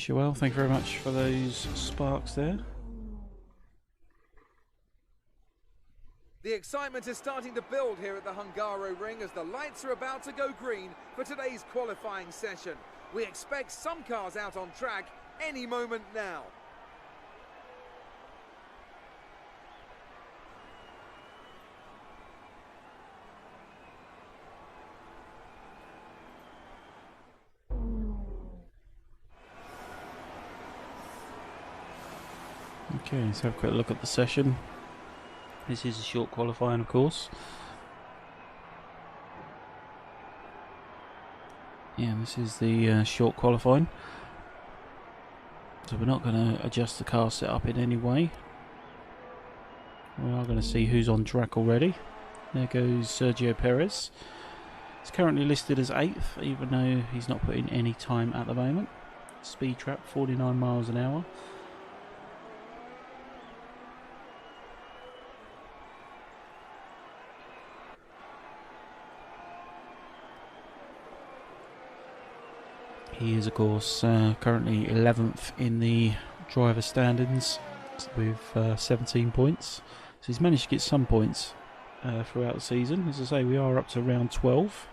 Well, thank you very much for those sparks there. The excitement is starting to build here at the Hungaro Ring as the lights are about to go green for today's qualifying session. We expect some cars out on track any moment now. Okay, let's have a quick look at the session. This is a short qualifying, of course. Yeah, this is the short qualifying. So we're not going to adjust the car setup in any way. We are going to see who's on track already. There goes Sergio Perez. He's currently listed as 8th, even though he's not putting any time at the moment. Speed trap, 49 miles an hour. He is, of course, currently 11th in the driver standings with 17 points. So he's managed to get some points throughout the season. As I say, we are up to round 12.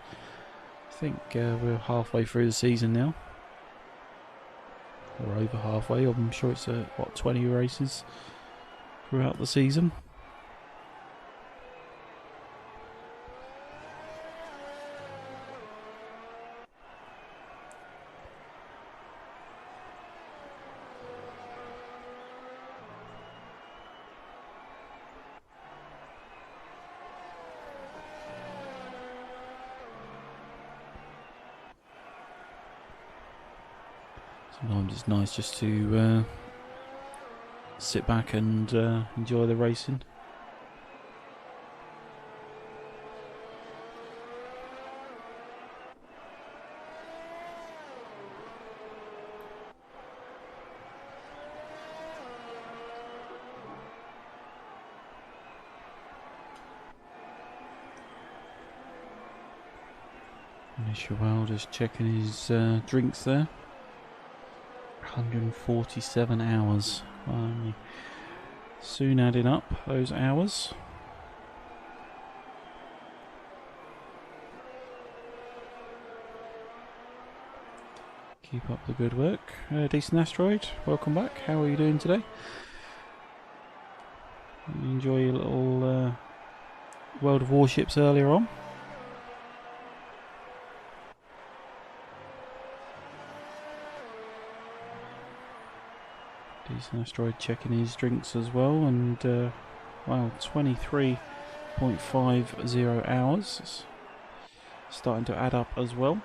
I think we're halfway through the season now. Or over halfway. I'm sure it's, 20 races throughout the season. Sometimes it's nice just to sit back and enjoy the racing. Initial well, just checking his drinks there. 147 hours. Soon adding up those hours. Keep up the good work. Decent Asteroid, welcome back. How are you doing today? You enjoy your little World of Warships earlier on? Decent Asteroid checking his drinks as well, and wow, 23.50 hours. It's starting to add up as well.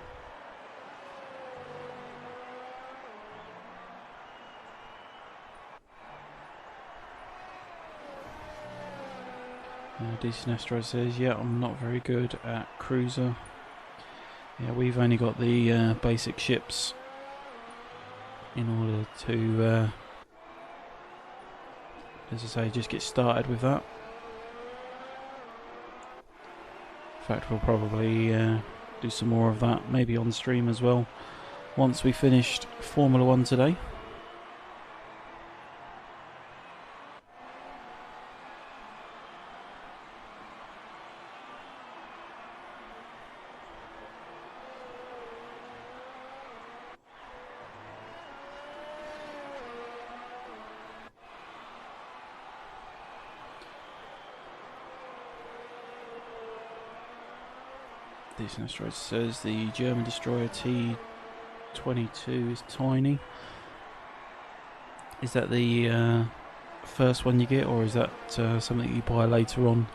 Decent Asteroid says, yeah, I'm not very good at cruiser. Yeah, we've only got the basic ships in order to as I say, just get started with that. In fact, we'll probably do some more of that, maybe on stream as well, once we finished Formula 1 today. Decent Asteroid says the German destroyer T-22 is tiny. Is that the first one you get, or is that something you buy later on?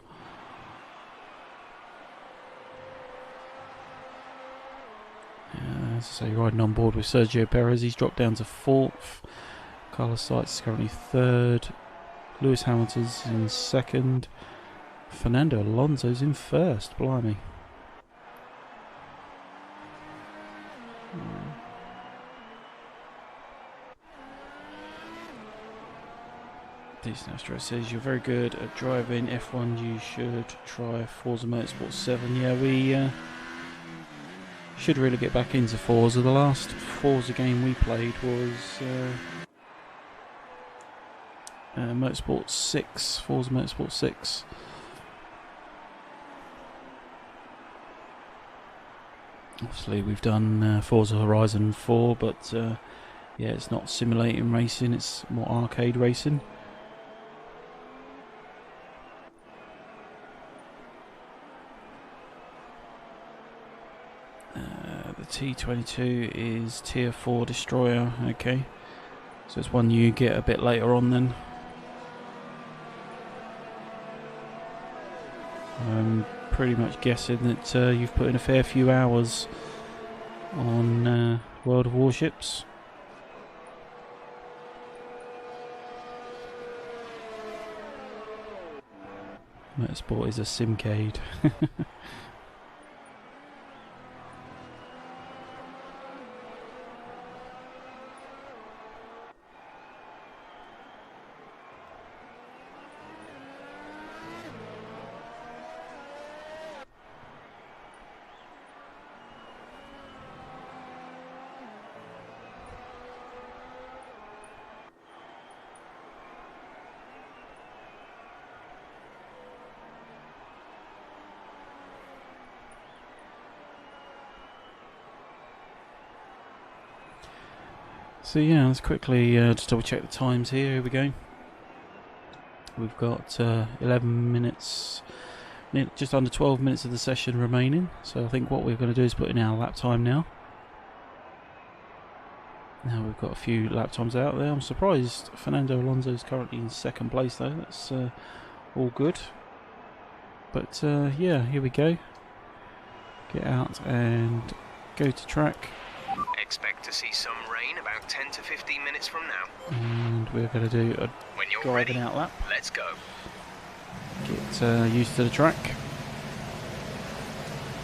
As I say, riding on board with Sergio Perez, he's dropped down to 4th. Carlos Sainz is currently 3rd. Lewis Hamilton's in 2nd. Fernando Alonso's in 1st. Blimey. Decent Astro says you're very good at driving F1. You should try Forza Motorsport 7. Yeah, we should really get back into Forza. The last Forza game we played was Motorsport 6. Forza Motorsport 6. Obviously, we've done Forza Horizon 4, but yeah, it's not simulating racing, it's more arcade racing. The T-22 is Tier 4 destroyer, okay. So it's one you get a bit later on then. I'm pretty much guessing that you've put in a fair few hours on World of Warships. Motorsport is a simcade. So yeah, let's quickly just double check the times here. Here we go. We've got 11 minutes, just under 12 minutes of the session remaining. So I think what we're going to do is put in our lap time now. Now we've got a few lap times out there. I'm surprised Fernando Alonso is currently in 2nd place though. That's all good. But yeah, here we go. Get out and go to track. Expect to see some rain about 10 to 15 minutes from now. And we're going to do a When you're driving ready, out lap. let's go. Get used to the track.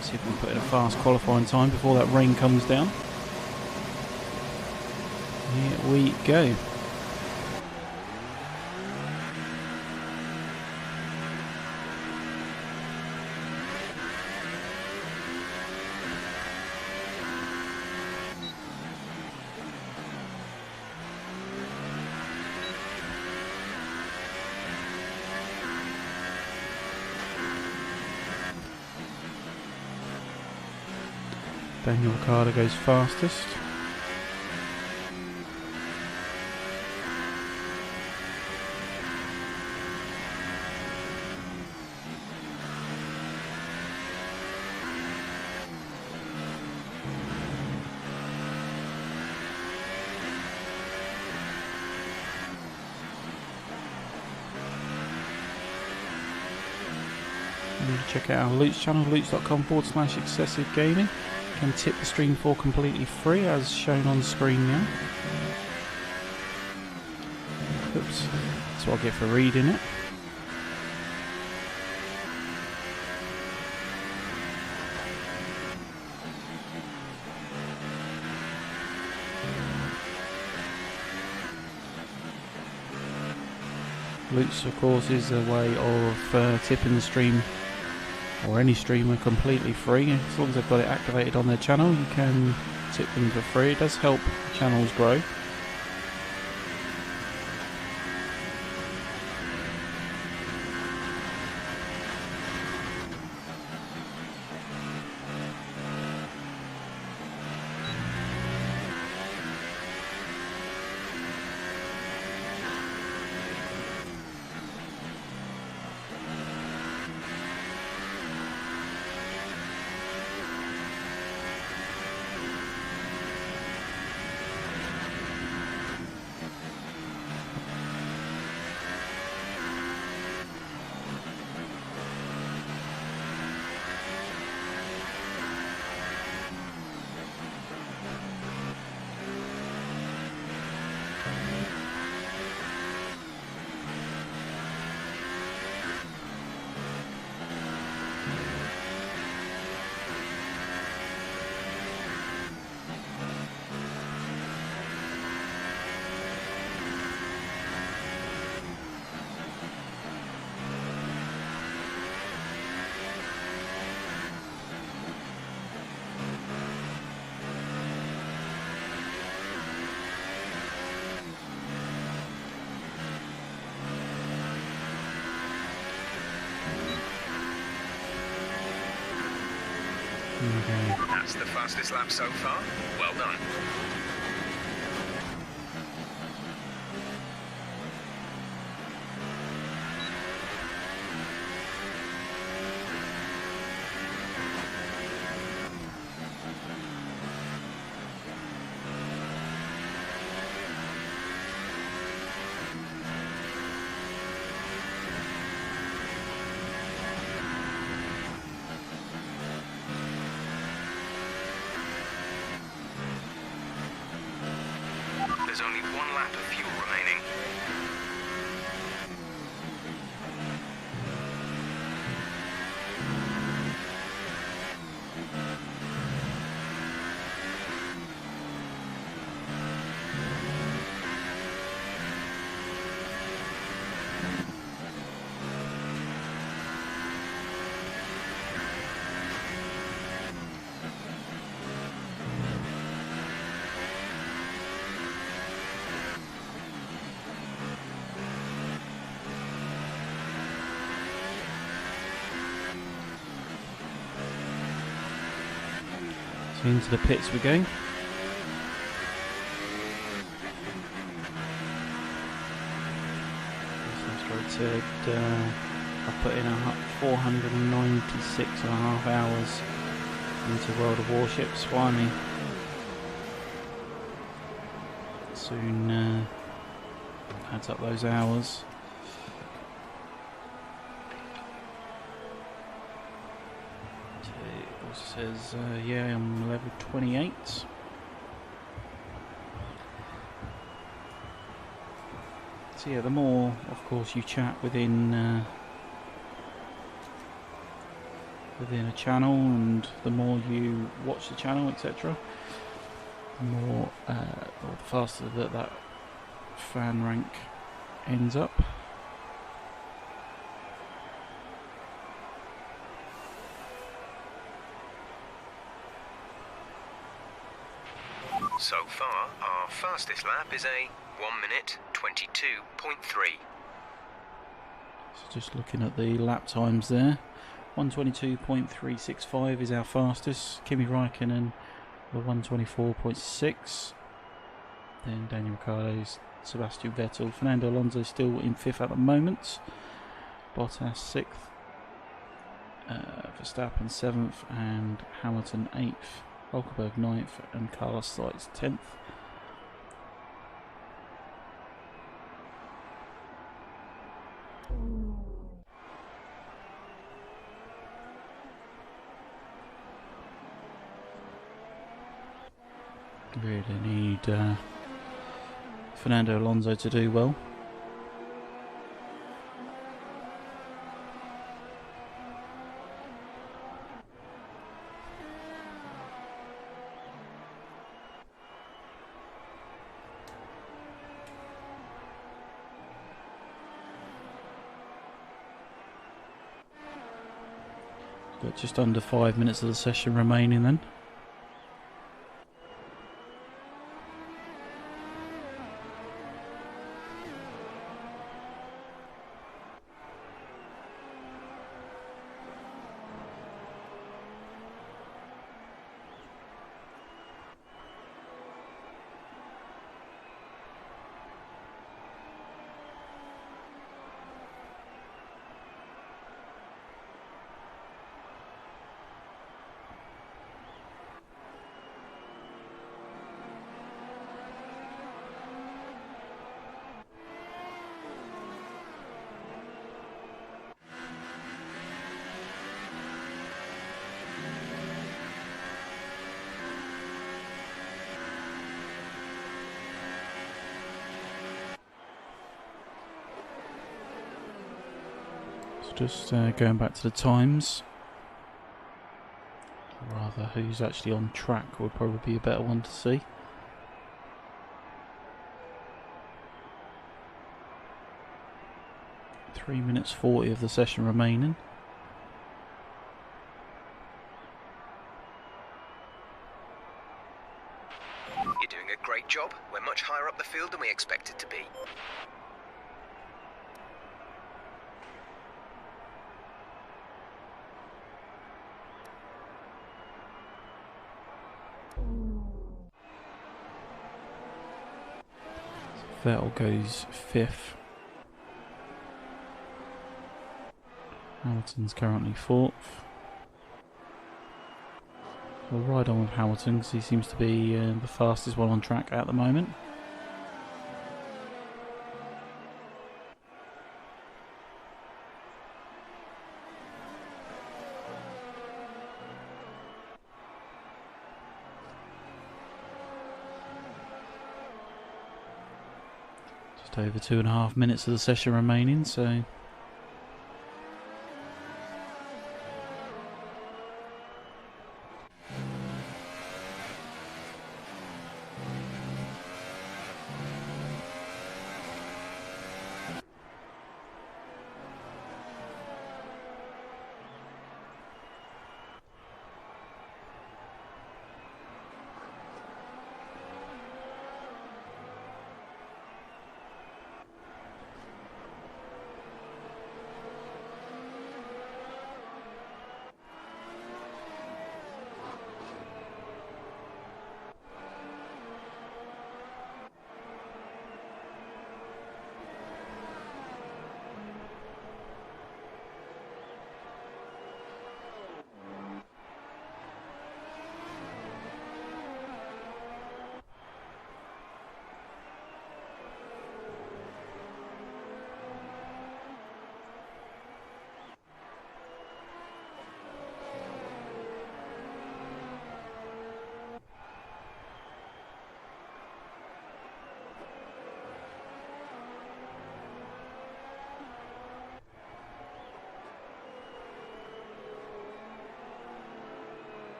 See if we can put in a fast qualifying time before that rain comes down. Here we go. Daniel Ricciardo goes fastest. Check out our Lutz channel, lutz.com/excessive gaming. You can tip the stream for completely free, as shown on screen now. Oops, that's what I get for reading it. Lutz, of course, is a way of tipping the stream, or any streamer, completely free. As long as they've got it activated on their channel, you can tip them for free. It does help channels grow. That's the fastest lap so far. Well done. There's only one lap of fuel remaining. So into the pits we go. Said I put in 496.5 hours into World of Warships. Finally, soon adds up those hours. It also says, yeah, I'm level 28. So yeah, the more, of course, you chat within a channel, and the more you watch the channel, etc., the more, or the faster that fan rank ends up. So far, our fastest lap is a 1 minute 22.3. So just looking at the lap times there, 1:22.365 is our fastest. Kimi Räikkönen The 124.6. Then Daniel Ricciardo, Sebastian Vettel, Fernando Alonso still in 5th at the moment. Bottas 6th. Verstappen 7th and Hamilton 8th. Hulkenberg 9th and Carlos Sainz 10th. Really need Fernando Alonso to do well. Got just under 5 minutes of the session remaining then. Just going back to the times, or rather who's actually on track would probably be a better one to see. Three minutes 40 of the session remaining. You're doing a great job. We're much higher up the field than we expected to be. Vettel goes 5th. Hamilton's currently 4th. We'll ride on with Hamilton because he seems to be the fastest one on track at the moment. Just over 2.5 minutes of the session remaining, so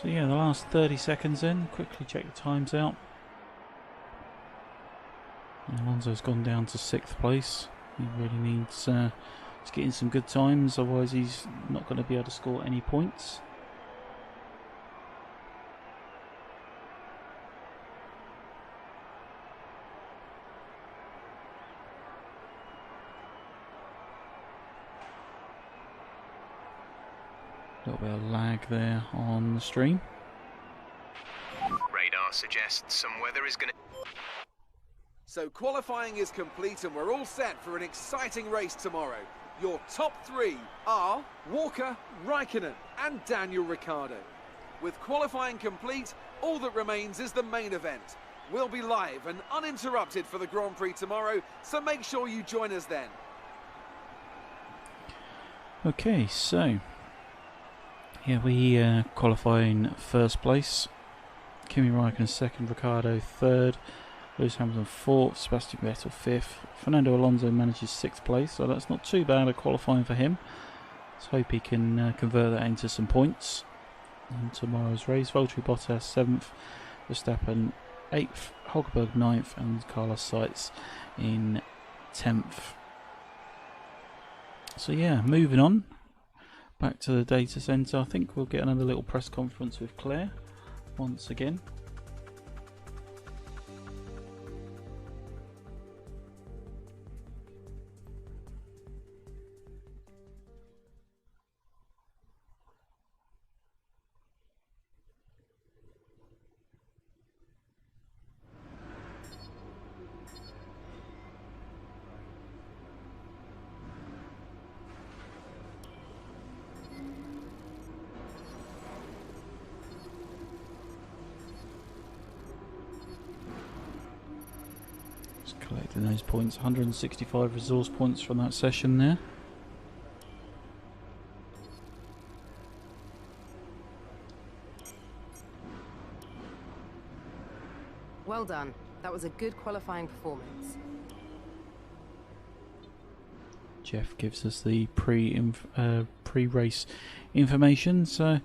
So yeah, the last 30 seconds in. Quickly check the times out. Alonso's gone down to 6th place. He really needs to get in some good times, otherwise he's not going to be able to score any points. A little bit of lag there on the stream. Radar suggests some weather is going to... So qualifying is complete and we're all set for an exciting race tomorrow. Your top 3 are Walker, Raikkonen and Daniel Ricciardo. With qualifying complete, all that remains is the main event. We'll be live and uninterrupted for the Grand Prix tomorrow, so make sure you join us then. Okay, so yeah, we qualify in 1st place. Kimi Raikkonen 2nd, Ricciardo 3rd, Lewis Hamilton 4th, Sebastian Vettel 5th. Fernando Alonso manages 6th place, so that's not too bad a qualifying for him. Let's hope he can convert that into some points in tomorrow's race. Valtteri Bottas 7th, Verstappen 8th, Hulkenberg 9th, and Carlos Sainz in 10th. So yeah, moving on. Back to the data centre. I think we'll get another little press conference with Claire once again. Collecting those points, 165 resource points from that session there. Well done. That was a good qualifying performance. Jeff gives us the pre-race information. So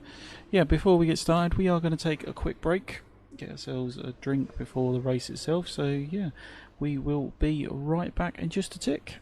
yeah, before we get started, we are going to take a quick break, get ourselves a drink before the race itself. So yeah, we will be right back in just a tick.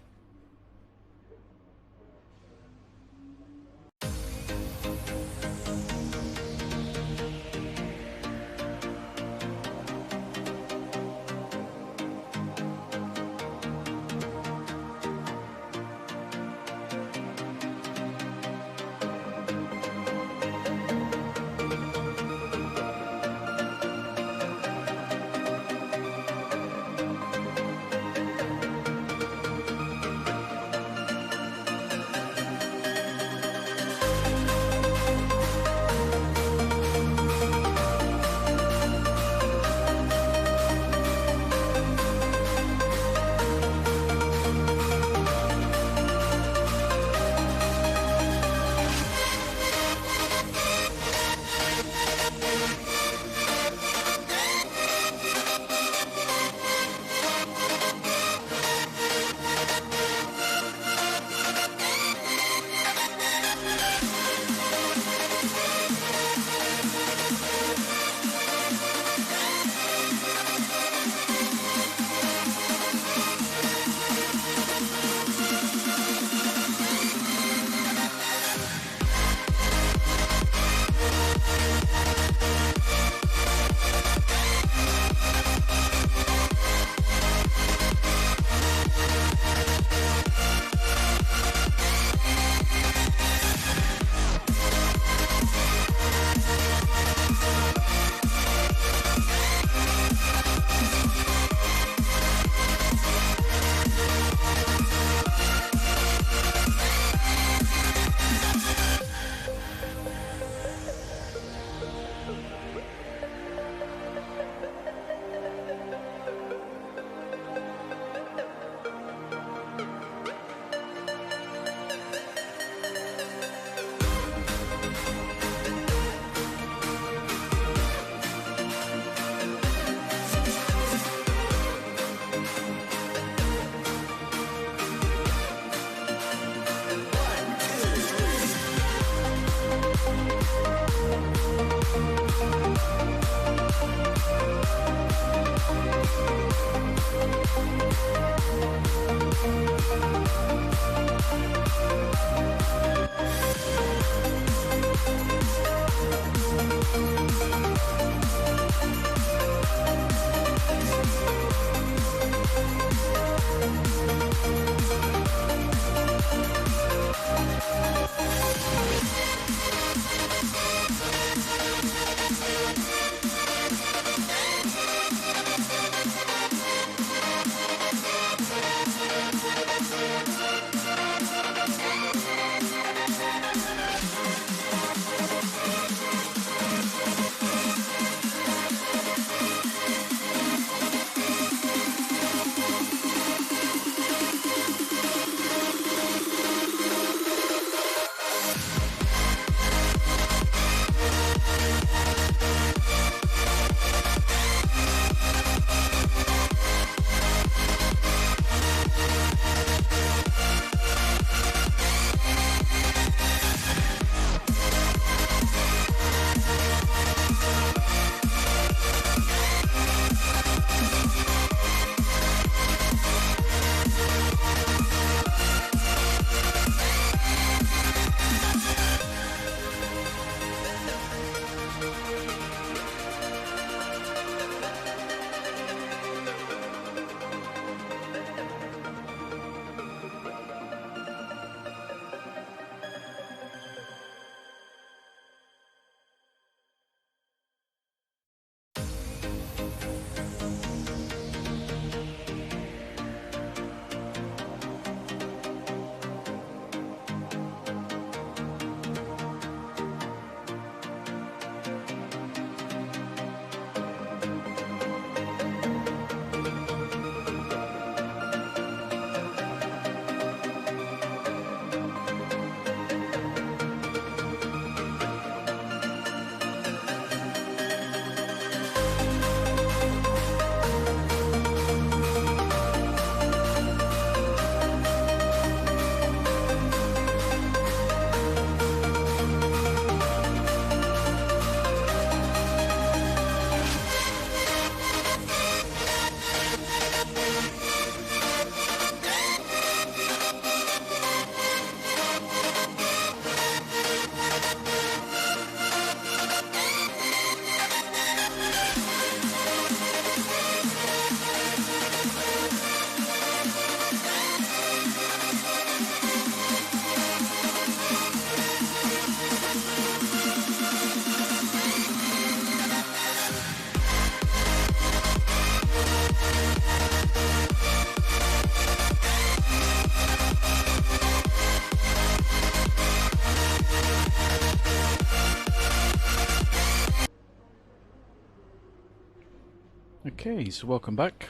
Okay, so welcome back.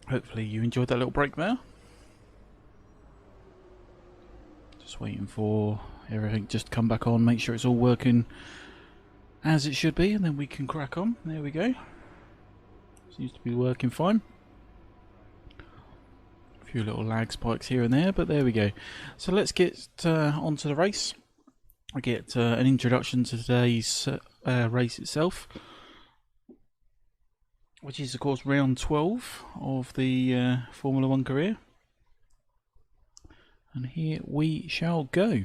Hopefully you enjoyed that little break there. Just waiting for everything just to come back on, make sure it's all working as it should be, and then we can crack on. There we go. Seems to be working fine. A few little lag spikes here and there, but there we go. So let's get onto the race. I get an introduction to today's race itself, which is of course round 12 of the Formula 1 career. And here we shall go.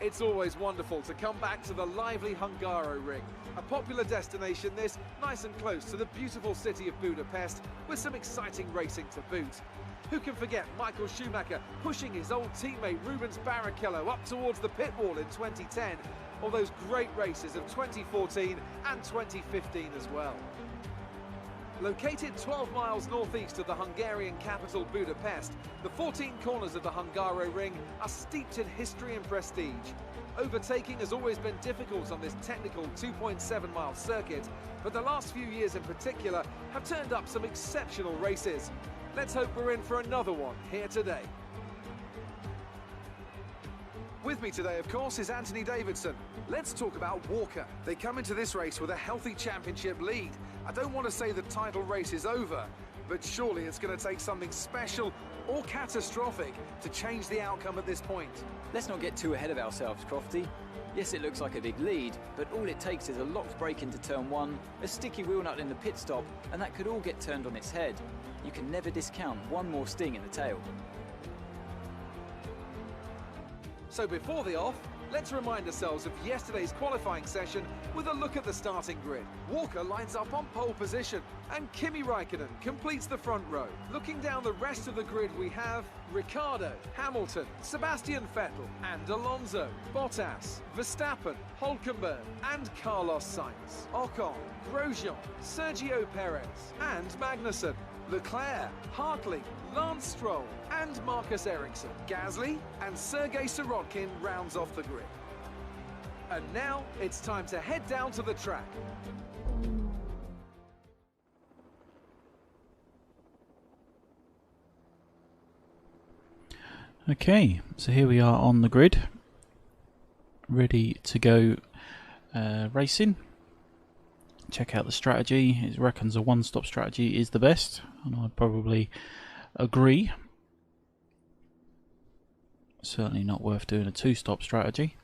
It's always wonderful to come back to the lively Hungaroring. A popular destination this, nice and close to the beautiful city of Budapest, with some exciting racing to boot. Who can forget Michael Schumacher pushing his old teammate Rubens Barrichello up towards the pit wall in 2010, or those great races of 2014 and 2015 as well. Located 12 miles northeast of the Hungarian capital Budapest, the 14 corners of the Hungaroring are steeped in history and prestige. Overtaking has always been difficult on this technical 2.7 mile circuit, but the last few years in particular have turned up some exceptional races. Let's hope we're in for another one here today. With me today, of course, is Anthony Davidson. Let's talk about Walker. They come into this race with a healthy championship lead. I don't want to say the title race is over, but surely it's going to take something special or catastrophic to change the outcome at this point. Let's not get too ahead of ourselves, Crofty. Yes, it looks like a big lead, but all it takes is a locked break into turn 1, a sticky wheel nut in the pit stop, and that could all get turned on its head. You can never discount one more sting in the tail. So before the off, let's remind ourselves of yesterday's qualifying session with a look at the starting grid. Walker lines up on pole position, and Kimi Räikkönen completes the front row. Looking down the rest of the grid, we have Ricciardo, Hamilton, Sebastian Vettel, and Alonso, Bottas, Verstappen, Hülkenberg, and Carlos Sainz, Ocon, Grosjean, Sergio Perez, and Magnussen, Leclerc, Hartley, Lance Stroll, and Marcus Ericsson. Gasly and Sergei Sirotkin rounds off the grid. And now it's time to head down to the track. Okay, so here we are on the grid, ready to go racing. Check out the strategy. It reckons a one-stop strategy is the best, and I'd probably agree. Certainly not worth doing a two-stop strategy.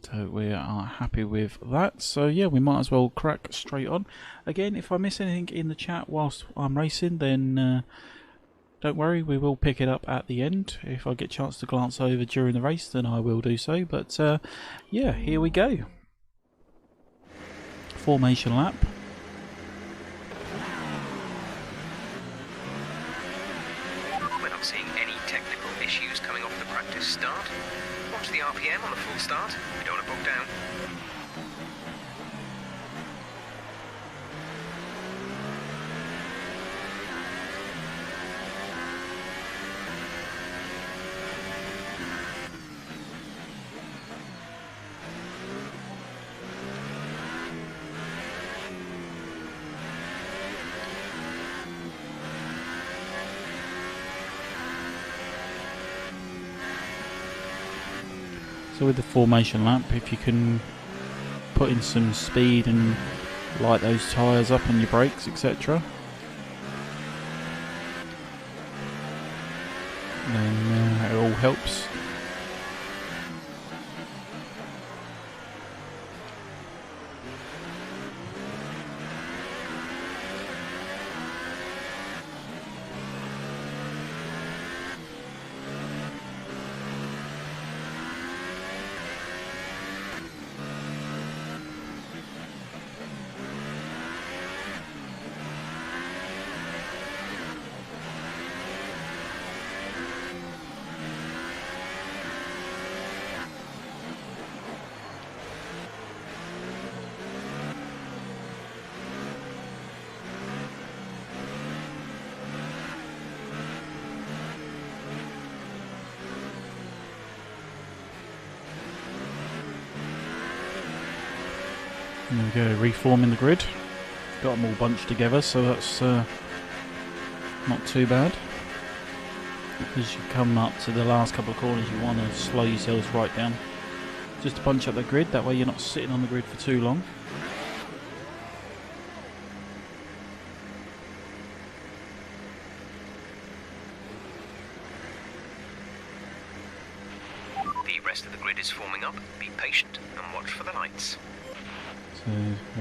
So we are happy with that. So yeah, we might as well crack straight on. Again, if I miss anything in the chat whilst I'm racing, then don't worry, we will pick it up at the end. If I get a chance to glance over during the race, then I will do so. But yeah, here we go. Formation lap. We're not seeing any technical issues coming off the practice start. Watch the RPM on the full start. We don't want to bog down. So with the formation lap, if you can put in some speed and light those tyres up on your brakes, etc., then it all helps. There we go, reforming the grid. Got them all bunched together, so that's not too bad. As you come up to the last couple of corners, you want to slow yourselves right down. Just to bunch up the grid, that way you're not sitting on the grid for too long. The rest of the grid is forming up. Be patient and watch for the lights. So,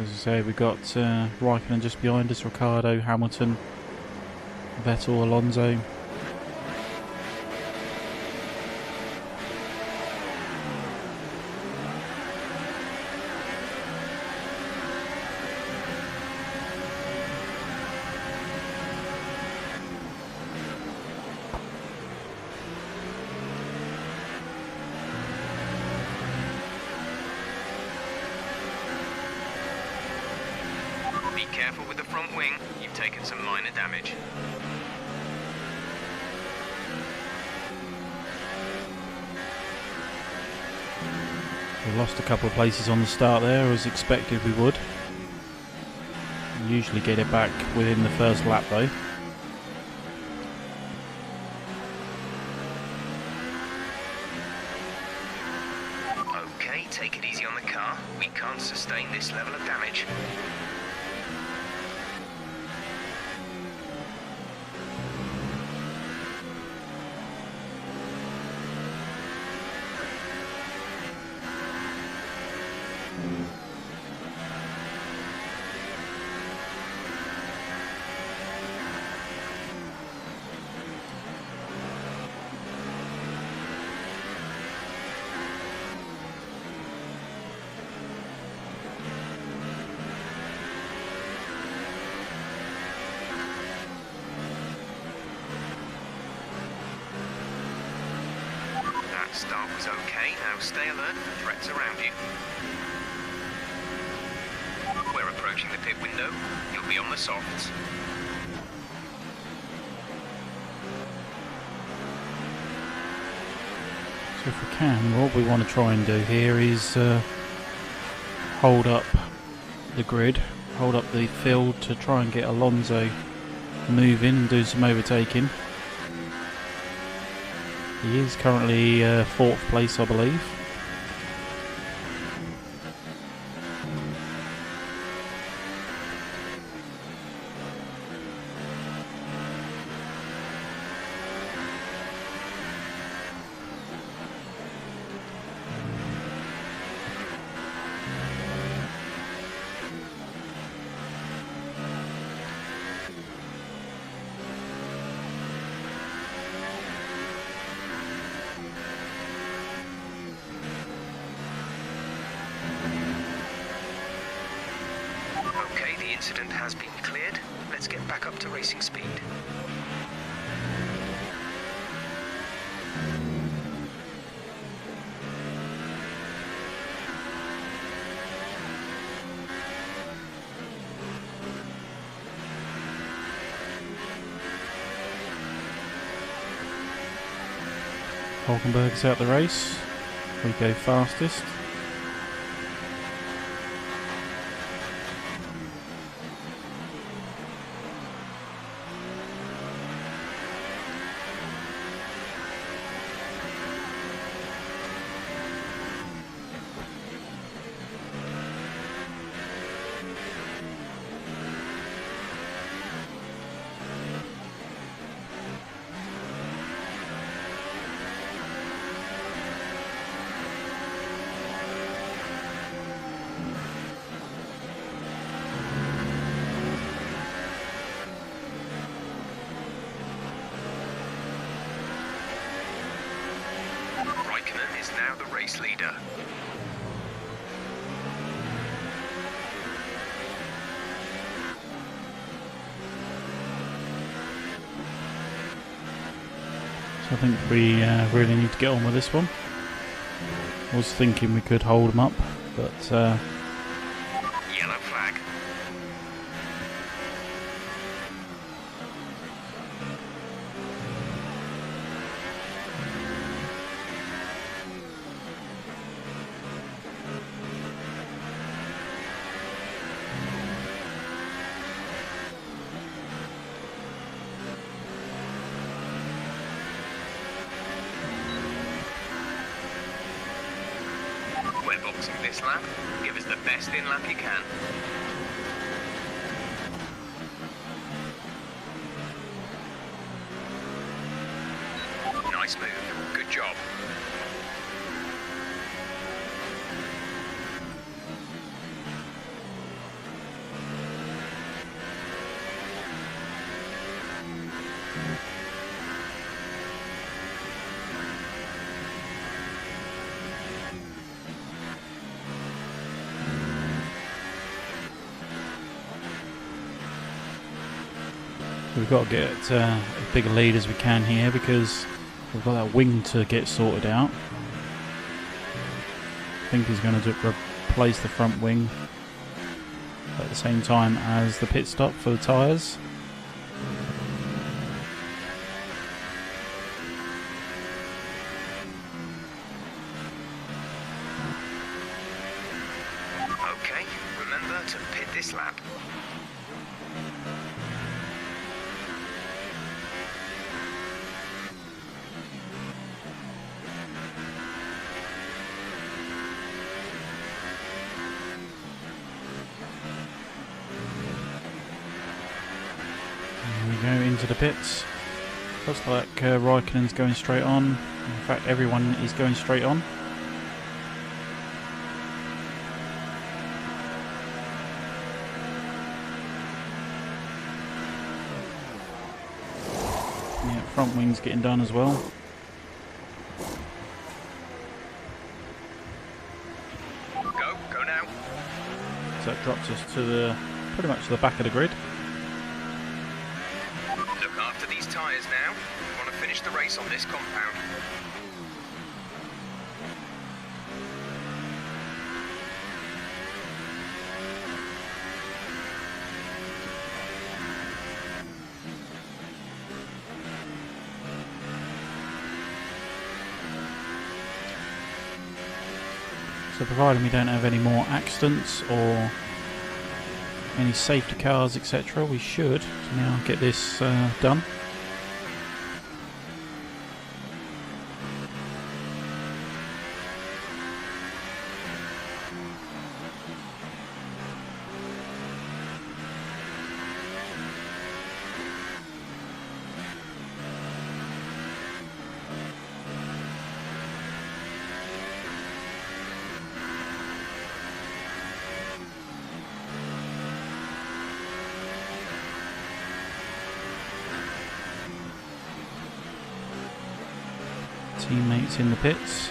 as I say, we've got Raikkonen just behind us, Ricciardo, Hamilton, Vettel, Alonso. Be careful with the front wing. You've taken some minor damage. We lost a couple of places on the start there, as expected we would. Usually get it back within the first lap though. Okay, take it easy on the car. We can't sustain this level of damage. Start was okay, now stay alert for threats around you. We're approaching the pit window. You'll be on the softs. So if we can, what we want to try and do here is hold up the grid, hold up the field to try and get Alonso moving and do some overtaking. He is currently 4th place, I believe. Incident has been cleared. Let's get back up to racing speed. Hulkenberg's out the race. We go fastest. Is now the race leader. So I think we really need to get on with this one. I was thinking we could hold them up, but yellow flag. boxing this lap. Give us the best in lap you can. Nice move. Good job. We've got to get as big a lead as we can here because we've got that wing to get sorted out. I think he's going to replace the front wing at the same time as the pit stop for the tyres. Okay, remember to pit this lap. Go into the pits. Looks like Raikkonen's going straight on. In fact, everyone is going straight on. Yeah, front wing's getting done as well. Go now. So that drops us to the pretty much the back of the grid. Look after these tyres now. We want to finish the race on this compound. So provided we don't have any more accidents or any safety cars, etc., we should now get this done. Teammates in the pits.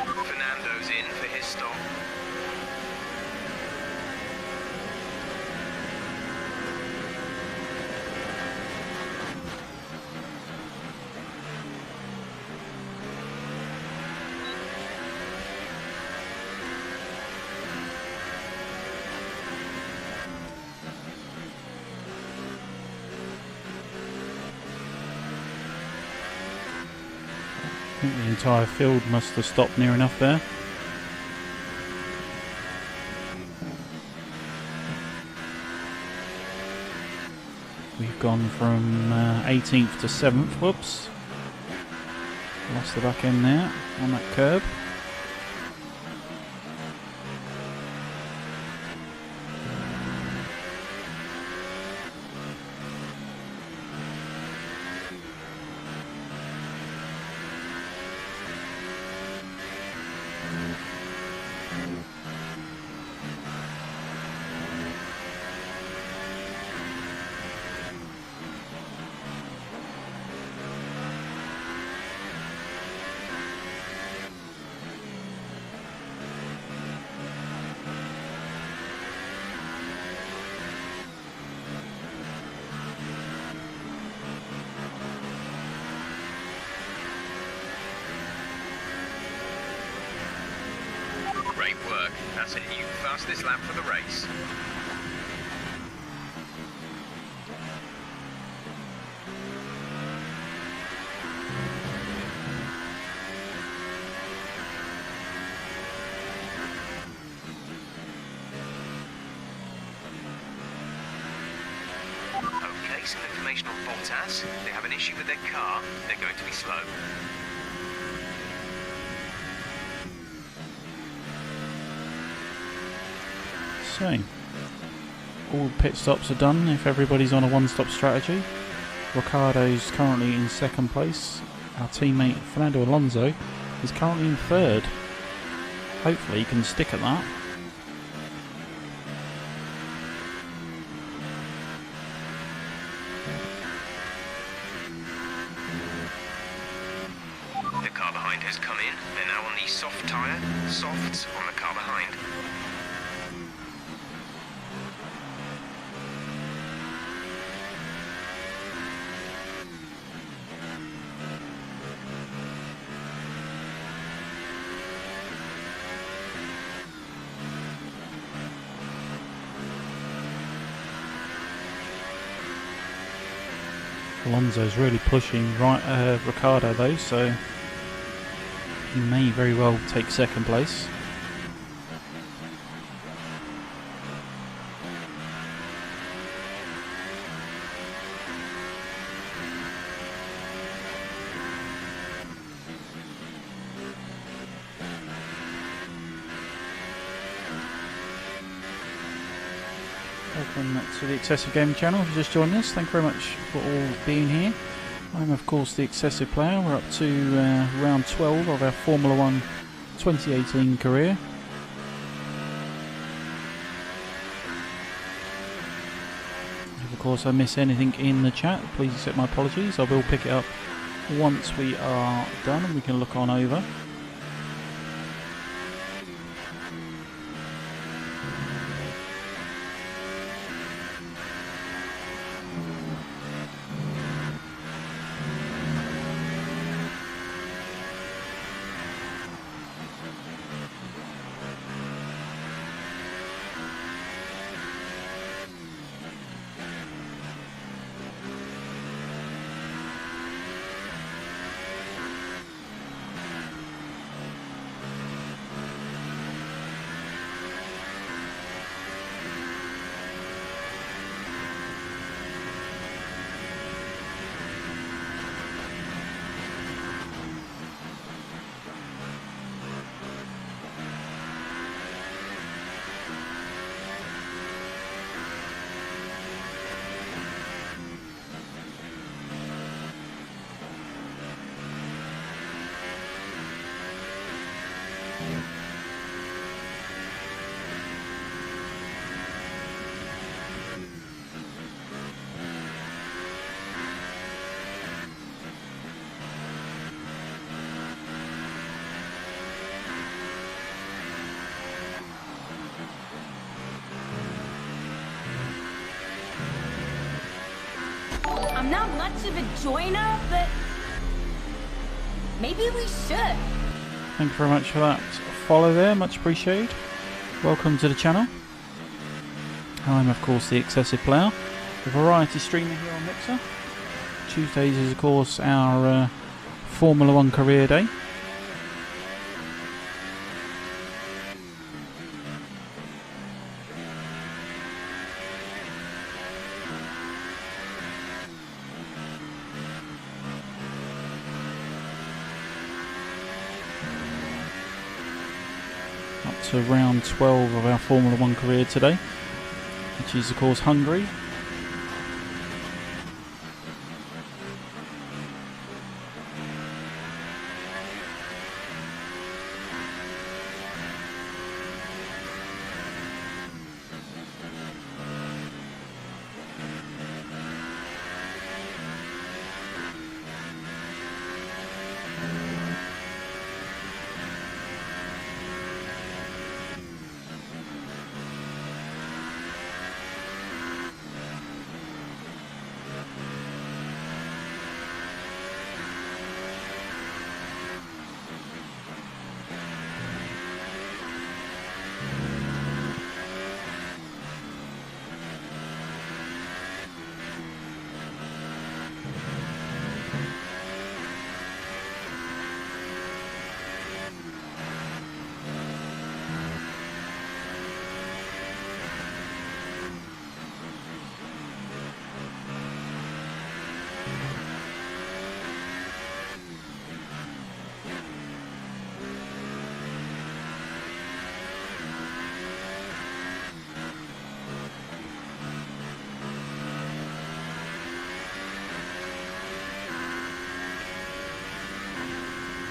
Fernando's in for his stop. I think the entire field must have stopped near enough there. We've gone from 18th to 7th. Whoops. Lost the back end there on that curb. Great work. That's a new fastest lap for the race. relay some information on Bottas. They have an issue with their car. They're going to be slow. So, all pit stops are done if everybody's on a one-stop strategy. Ricciardo's currently in second place. Our teammate Fernando Alonso is currently in third. Hopefully he can stick at that. The car behind has come in. They're now on the soft tyre. Softs on the car behind. Alonso's really pushing Ricciardo though, so he may very well take second place. Welcome to the Excessive Gaming channel. If you just joined us, thank you very much for all being here. I'm of course the Excessive Player. We're up to round 12 of our Formula 1 2018 career. If of course I miss anything in the chat, please accept my apologies. I will pick it up once we are done and we can look on over. I'm not much of a joiner, but maybe we should. Thank you very much for that follow there, much appreciated. Welcome to the channel. I'm of course the Excessive Player, the variety streamer here on Mixer. Tuesdays is of course our Formula 1 career day. To round 12 of our Formula 1 career today, which is of course Hungary.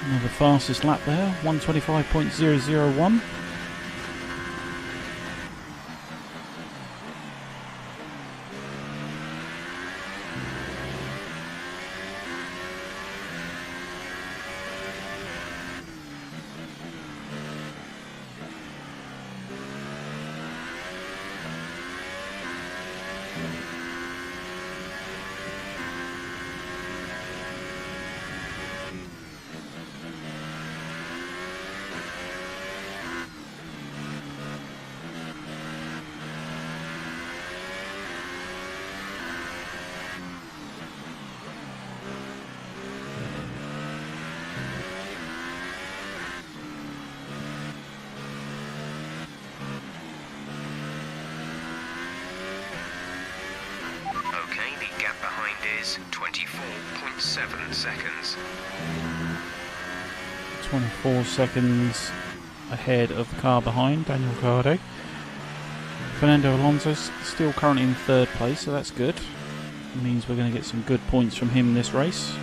Another fastest lap there, 1:25.001. Okay, the gap behind is 24.7 seconds. 24 seconds ahead of the car behind, Daniel Ricciardo. Fernando Alonso's still currently in third place, so that's good. It means we're going to get some good points from him this race.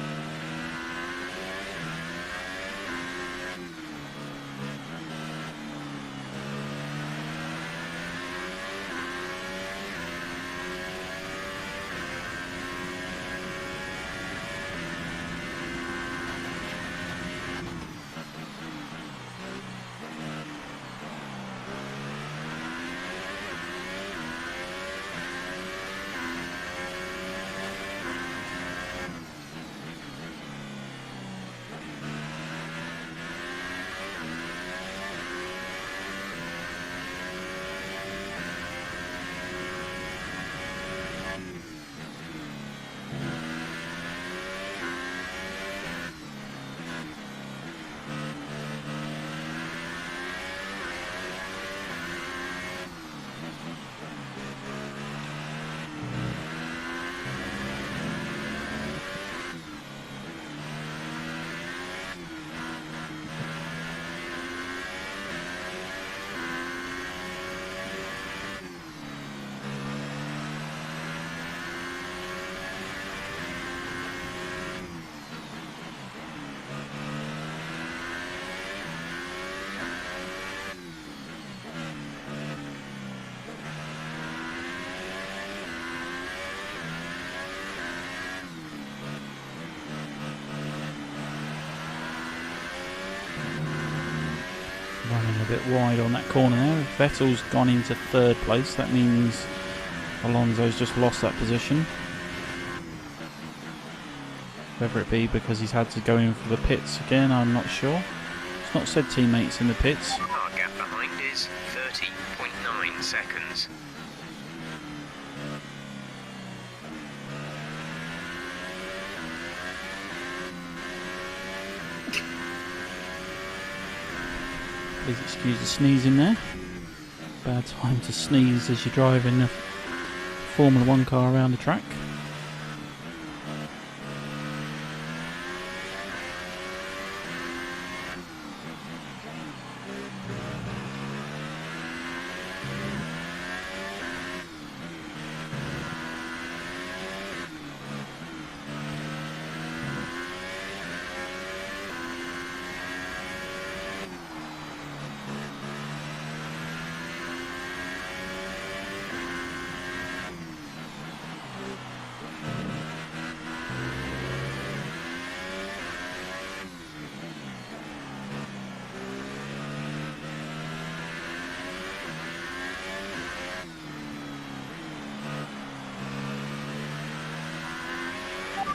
Running a bit wide on that corner there. Vettel's gone into third place. That means Alonso's just lost that position. Whether it be because he's had to go in for the pits again, I'm not sure. It's not said teammates in the pits. Our gap behind is 30.9 seconds. Please excuse the sneezing there. Bad time to sneeze as you're driving a Formula 1 car around the track.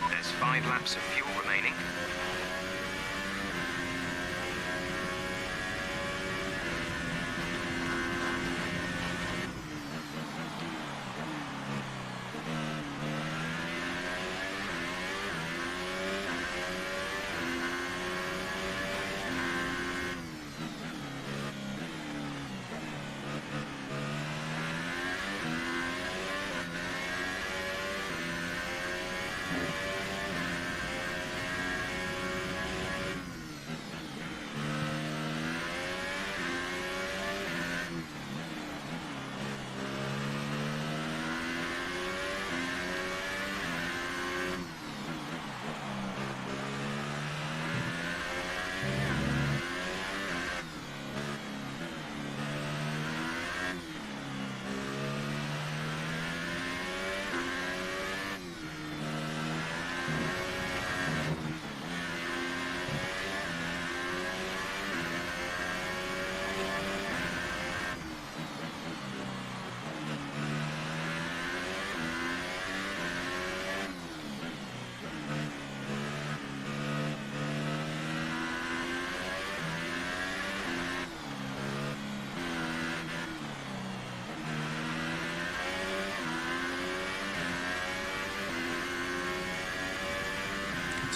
There's 5 laps of fuel remaining.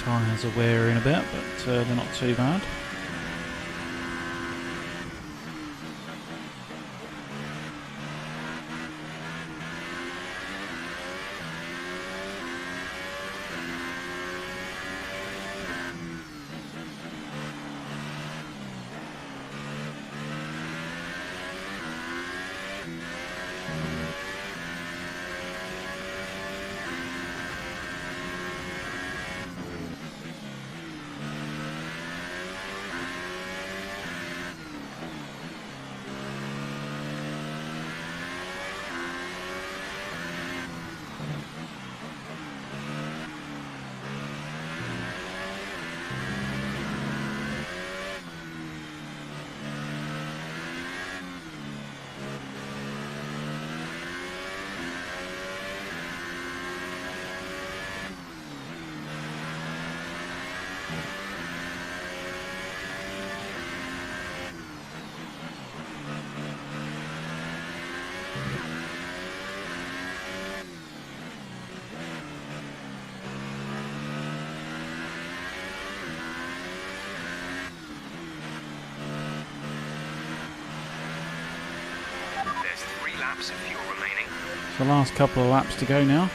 Tyres are wearing a bit, but they're not too bad. There's 3 laps of fuel remaining. So the last couple of laps to go now.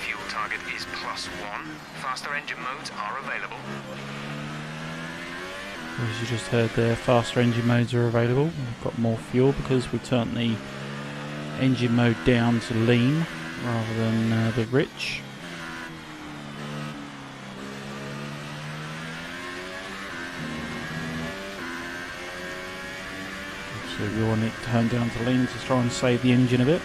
Fuel target is +1. Faster engine modes are available. As you just heard there, faster engine modes are available. We've got more fuel because we turned the engine mode down to lean rather than the rich. So we want it turned down to lean to try and save the engine a bit.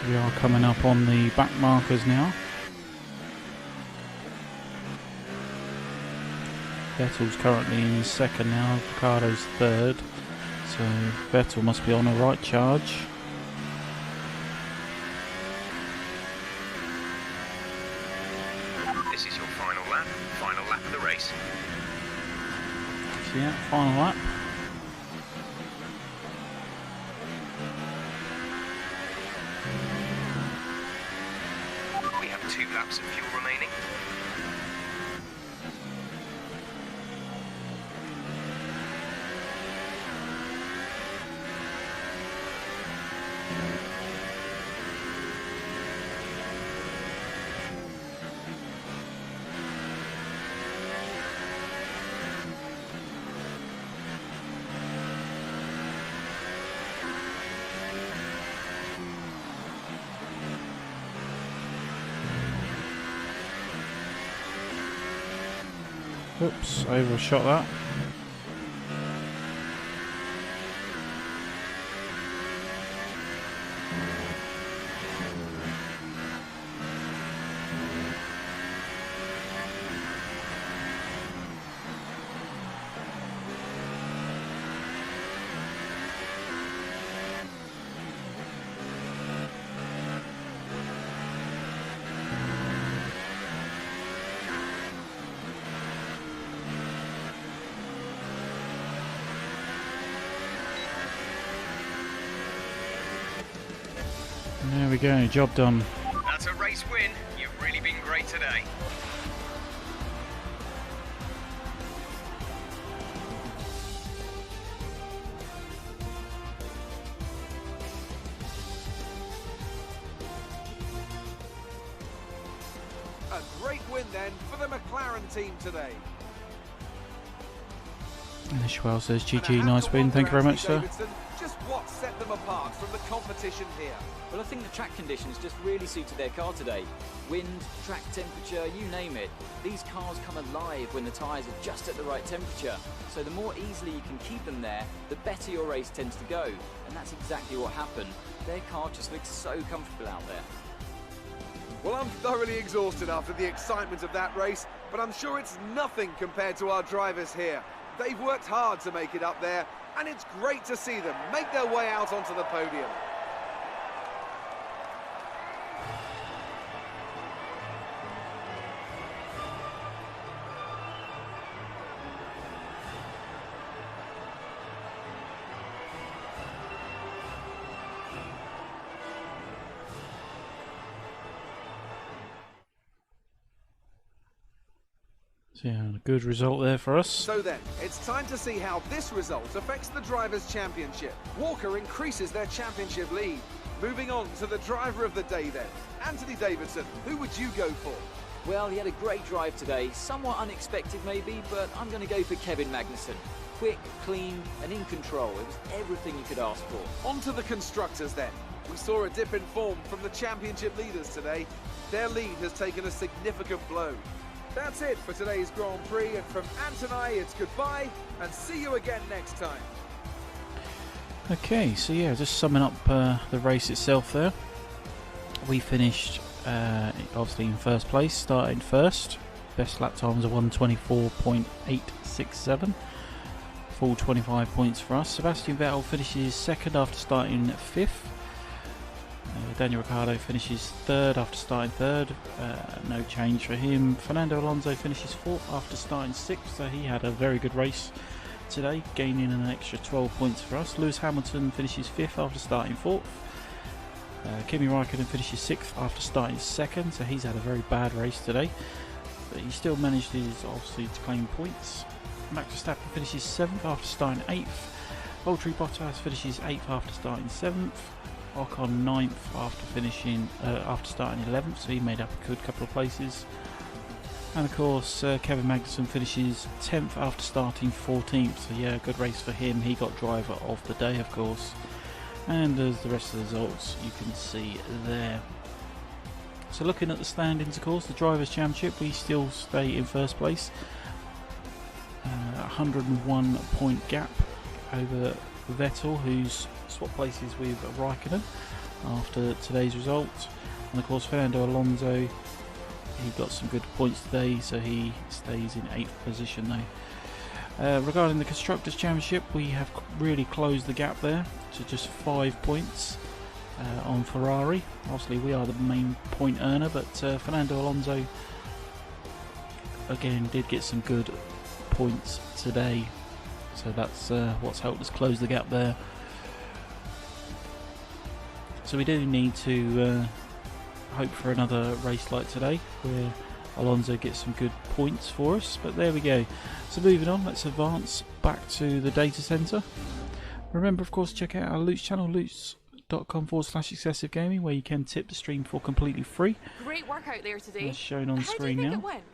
We are coming up on the back markers now. Vettel's currently in second now, Ricciardo's third, so Vettel must be on a right charge. This is your final lap of the race. So yeah, final lap. We have 2 laps of fuel remaining. Oops, I overshot that. There we go, job done. That's a race win. You've really been great today. A great win then for the McLaren team today. And Ishwell says, And I GG, have nice to win. wonder, Thank you very much, Anthony sir. Davidson, just what set them apart from the competition here? Well, I think the track conditions just really suited their car today. Wind, track temperature, you name it. These cars come alive when the tyres are just at the right temperature. So the more easily you can keep them there, the better your race tends to go. And that's exactly what happened. Their car just looks so comfortable out there. Well, I'm thoroughly exhausted after the excitement of that race, but I'm sure it's nothing compared to our drivers here. They've worked hard to make it up there, and it's great to see them make their way out onto the podium. So yeah, a good result there for us. So then, it's time to see how this result affects the Drivers' Championship. Walker increases their championship lead. Moving on to the driver of the day then. Anthony Davidson, who would you go for? Well, he had a great drive today, somewhat unexpected maybe, but I'm going to go for Kevin Magnussen. Quick, clean, and in control. It was everything you could ask for. On to the constructors then. We saw a dip in form from the championship leaders today. Their lead has taken a significant blow. That's it for today's Grand Prix, and from Ant and I, it's goodbye, and see you again next time. Okay, so yeah, just summing up the race itself there. We finished obviously in first place, starting first. Best lap times are 1:24.867. Full 25 points for us. Sebastian Vettel finishes second after starting fifth. Daniel Ricciardo finishes third after starting third. No change for him. Fernando Alonso finishes fourth after starting sixth, so he had a very good race today, gaining an extra 12 points for us. Lewis Hamilton finishes fifth after starting fourth. Kimi Raikkonen finishes sixth after starting second, so he's had a very bad race today, but he still managed obviously to claim points. Max Verstappen finishes seventh after starting eighth. Valtteri Bottas finishes eighth after starting seventh. Ocon ninth after starting 11th, so he made up a good couple of places. And of course, Kevin Magnussen finishes 10th after starting 14th. So yeah, good race for him. He got driver of the day, of course. And as the rest of the results you can see there. So looking at the standings, of course, the Drivers' Championship, we still stay in first place. 101 point gap over Vettel, who's swapped places with Raikkonen after today's result. And of course, Fernando Alonso, he got some good points today, so he stays in 8th position now. Regarding the Constructors' Championship, we have really closed the gap there to just 5 points on Ferrari. Obviously, we are the main point earner, but Fernando Alonso again did get some good points today, so that's what's helped us close the gap there. So we do need to hope for another race like today where Alonso gets some good points for us, but there we go. So moving on, let's advance back to the data center. Remember, of course, check out our Loots channel, loots.com/excessivegaming, where you can tip the stream for completely free. Great work out there today. As shown on How do you screen think now. it went?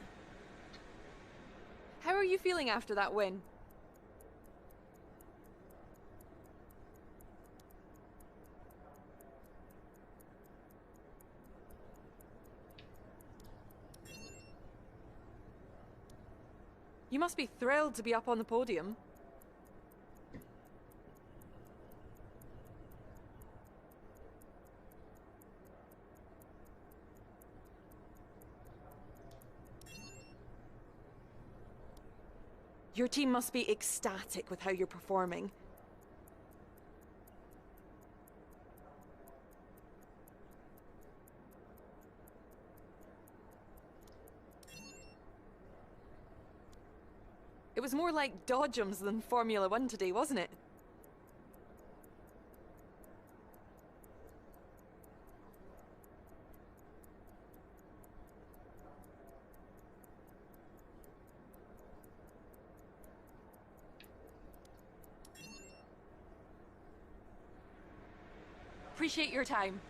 How are you feeling after that win? You must be thrilled to be up on the podium. Your team must be ecstatic with how you're performing. It was more like dodgems than Formula 1 today, wasn't it? Appreciate your time.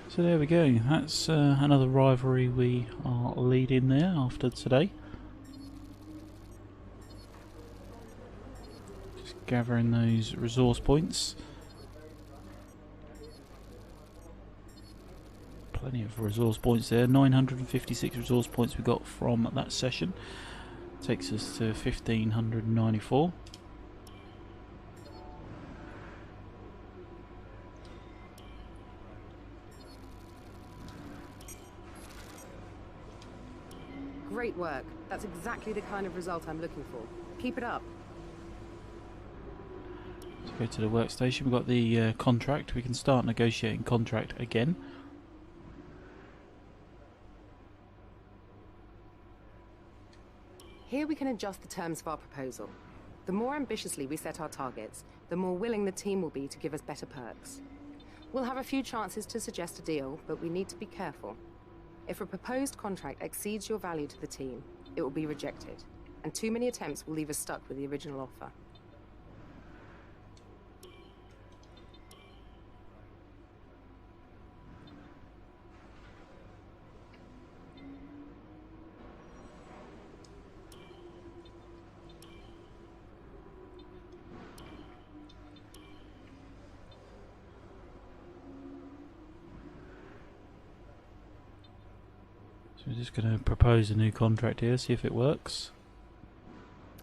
So there we go, that's another rivalry we are leading there after today. Just gathering those resource points. Plenty of resource points there, 956 resource points we got from that session. Takes us to 1594. Great work. That's exactly the kind of result I'm looking for. Keep it up. Let's go to the workstation. We've got the contract. We can start negotiating contract again. Here we can adjust the terms of our proposal. The more ambitiously we set our targets, the more willing the team will be to give us better perks. We'll have a few chances to suggest a deal, but we need to be careful. If a proposed contract exceeds your value to the team, it will be rejected, and too many attempts will leave us stuck with the original offer. So we're just going to propose a new contract here, see if it works.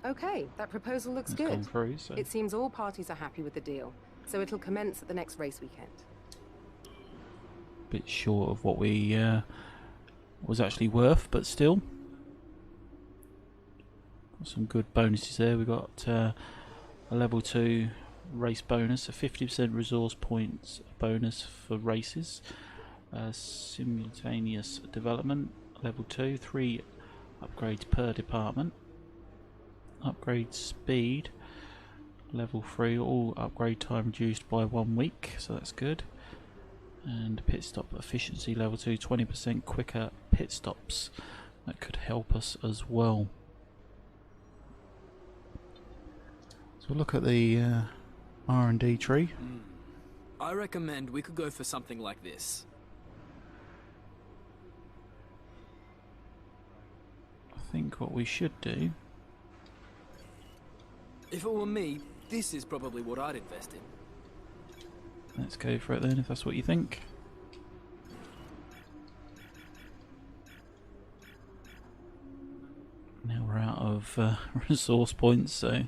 Okay, that proposal looks It's good. gone through, so It seems all parties are happy with the deal, so it'll commence at the next race weekend. bit short of what we was actually worth, but still. Got some good bonuses there. We got a level 2 race bonus, a 50% resource points bonus for races, simultaneous development, level 2, 3 upgrades per department, upgrade speed, level 3, all upgrade time reduced by 1 week, so that's good. And pit stop efficiency level 2, 20% quicker pit stops. That could help us as well. So we'll look at the R&D tree. I recommend we could go for something like this. I think what we should do... If it were me, this is probably what I'd invest in. Let's go for it then, if that's what you think. Now we're out of resource points, so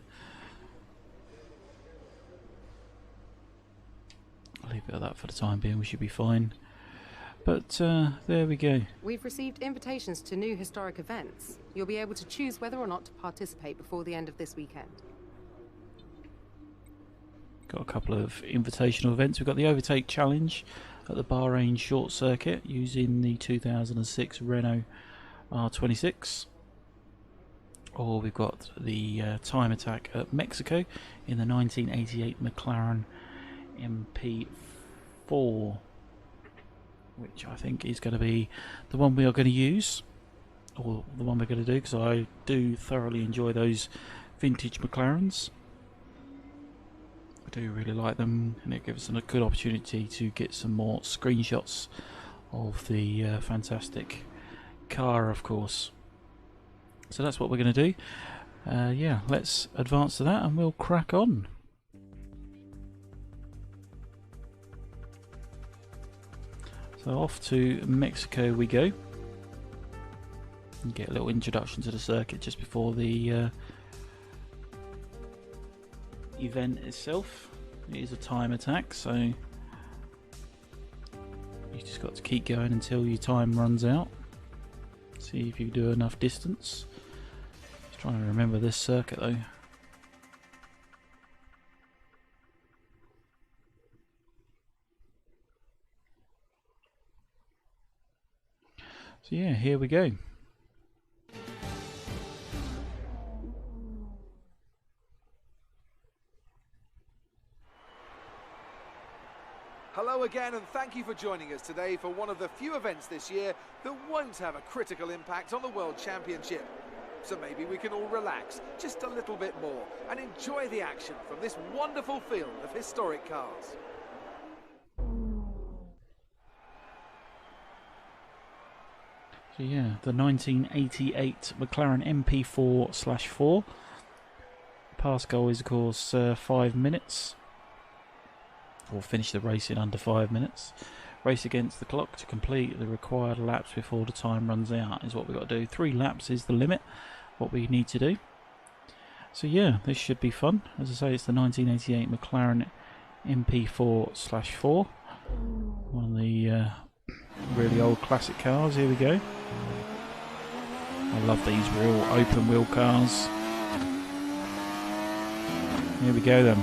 I'll leave it at that for the time being. We should be fine. But there we go. We've received invitations to new historic events. You'll be able to choose whether or not to participate before the end of this weekend. Got a couple of invitational events. We've got the Overtake Challenge at the Bahrain Short Circuit using the 2006 Renault R26. Or we've got the Time Attack at Mexico in the 1988 McLaren MP4, which I think is going to be the one we are going to use, or the one we're going to do, because I do thoroughly enjoy those vintage McLarens. do really like them, and it gives us a good opportunity to get some more screenshots of the fantastic car, of course. So that's what we're going to do. Yeah, let's advance to that and we'll crack on. So off to Mexico we go. And get a little introduction to the circuit just before the event itself. It is a time attack, so you just got to keep going until your time runs out. See if you do enough distance. Just trying to remember this circuit though. So yeah, here we go. Hello again, and thank you for joining us today for one of the few events this year that won't have a critical impact on the World Championship. So maybe we can all relax just a little bit more and enjoy the action from this wonderful field of historic cars. So yeah, the 1988 McLaren MP4/4. Pass goal is of course 5 minutes. Or finish the race in under 5 minutes. Race against the clock to complete the required laps before the time runs out is what we've got to do. 3 laps is the limit, what we need to do. So yeah, this should be fun. As I say, it's the 1988 McLaren MP4/4. One of the really old classic cars. Here we go. I love these real open wheel cars. Here we go then.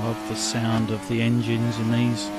Love the sound of the engines in these.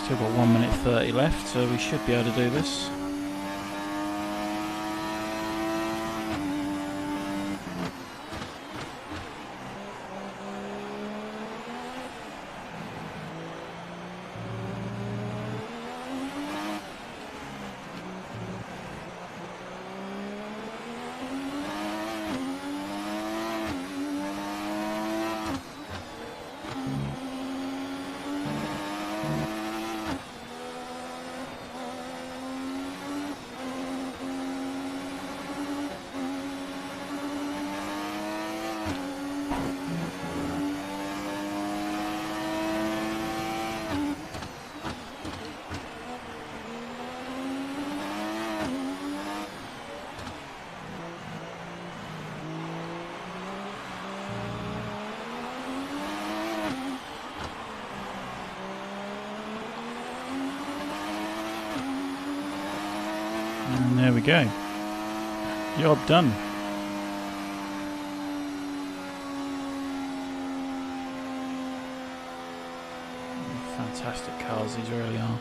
Still got 1 minute 30 left, so we should be able to do this. And there we go. Job done. Fantastic cars, these really are.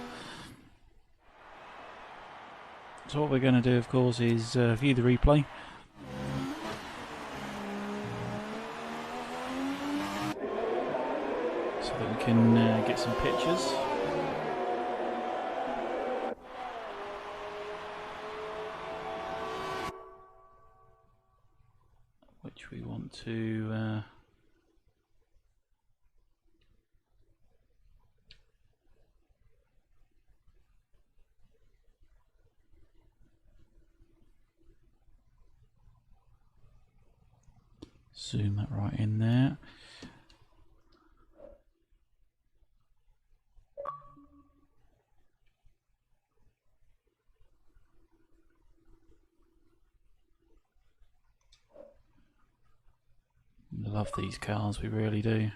So what we're going to do, of course, is view the replay. So that we can get some pictures. Which we want to zoom that right in there. Love these cars, we really do.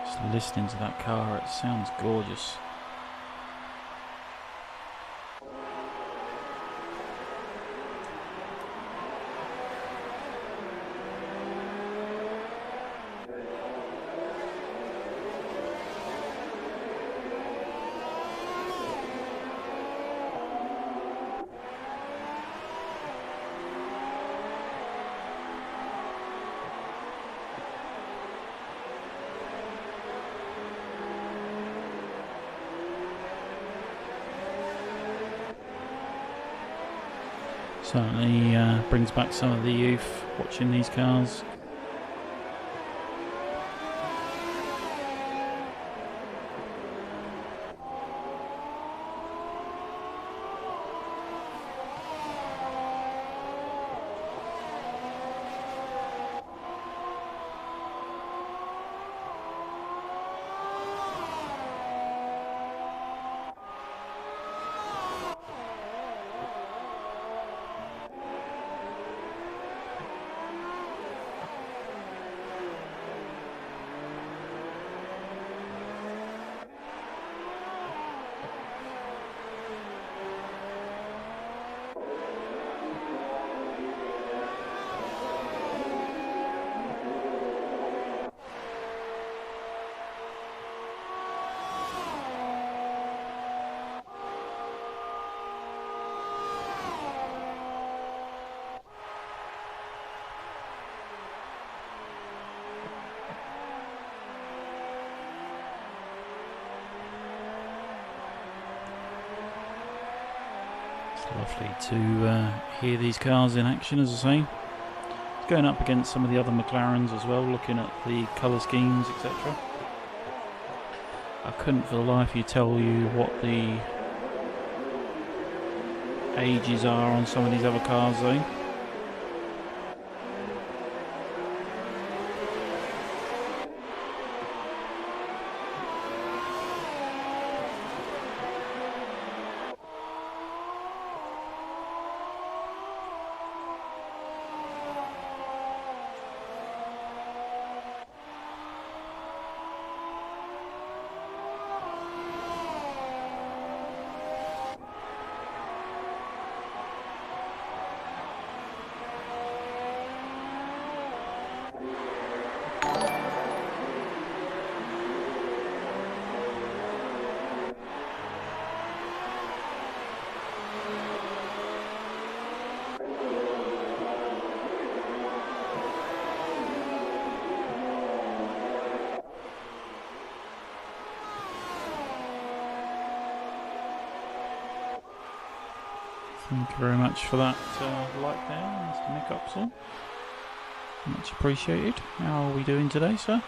Just listening to that car, it sounds gorgeous. Certainly brings back some of the youth watching these cars. Lovely to hear these cars in action, as I say. It's going up against some of the other McLarens as well, looking at the colour schemes, etc. I couldn't for the life of you tell you what the ages are on some of these other cars though. Thank you very much for that like there, Mr. Nick Upsall. Much appreciated. How are we doing today, sir?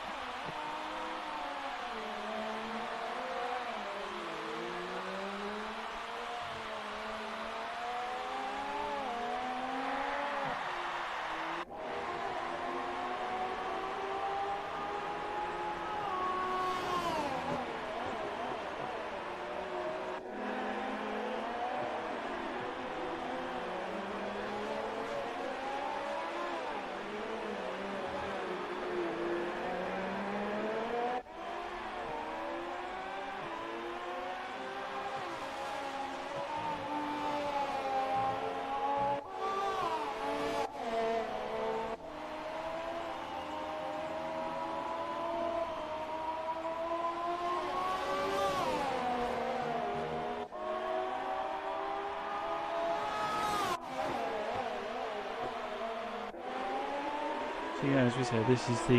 So yeah, as we said, this is the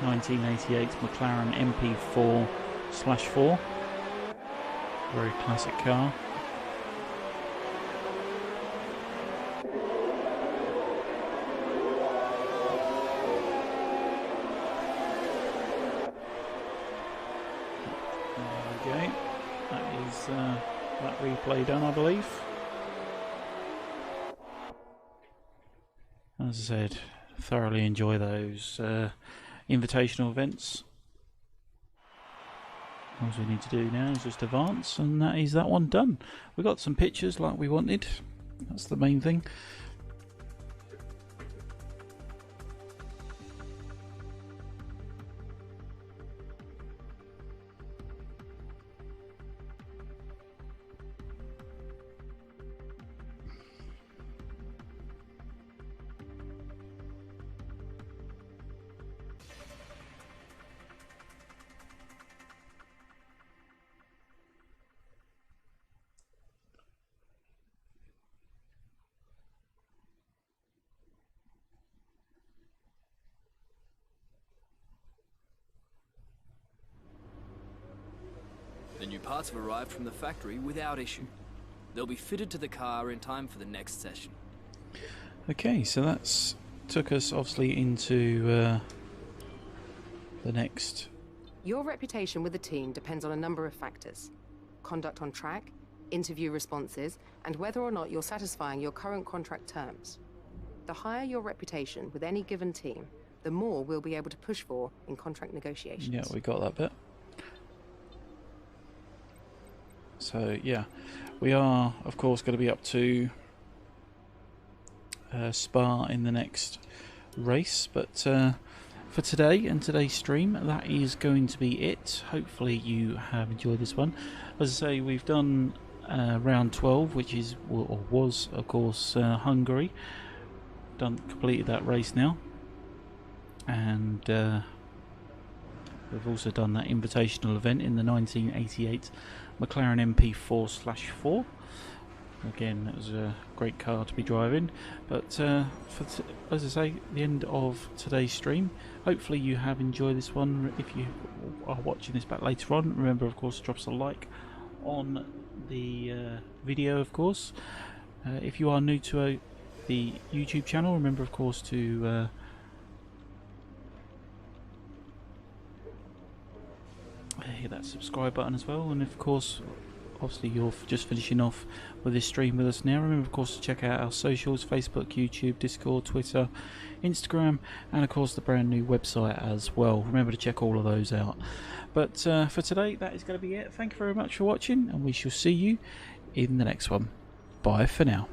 1988 McLaren MP4/4. Very classic car. There we go. That is that replay done, I believe. As I said, thoroughly enjoy those invitational events. All we need to do now is just advance, and that is that one done. We got some pictures like we wanted. That's the main thing. The new parts have arrived from the factory without issue. They'll be fitted to the car in time for the next session. Okay, so that's took us obviously into the next. Your reputation with the team depends on a number of factors. Conduct on track, interview responses, and whether or not you're satisfying your current contract terms. The higher your reputation with any given team, the more we'll be able to push for in contract negotiations. Yeah, we got that bit. So yeah, we are of course going to be up to Spa in the next race, but for today and today's stream, that is going to be it. Hopefully you have enjoyed this one. As I say, we've done round 12, which is or was of course Hungary. Completed that race now, and we've also done that invitational event in the 1988 McLaren MP4/4. Again, it was a great car to be driving. But as I say, the end of today's stream. Hopefully you have enjoyed this one. If you are watching this back later on, remember of course to drop us a like on the video, of course. If you are new to the YouTube channel, remember of course to hit that subscribe button as well. And of course, obviously you're just finishing off with this stream with us now, remember of course to check out our socials: Facebook, YouTube, Discord, Twitter, Instagram, and of course the brand new website as well. Remember to check all of those out. But for today, that is going to be it. Thank you very much for watching, and we shall see you in the next one. Bye for now.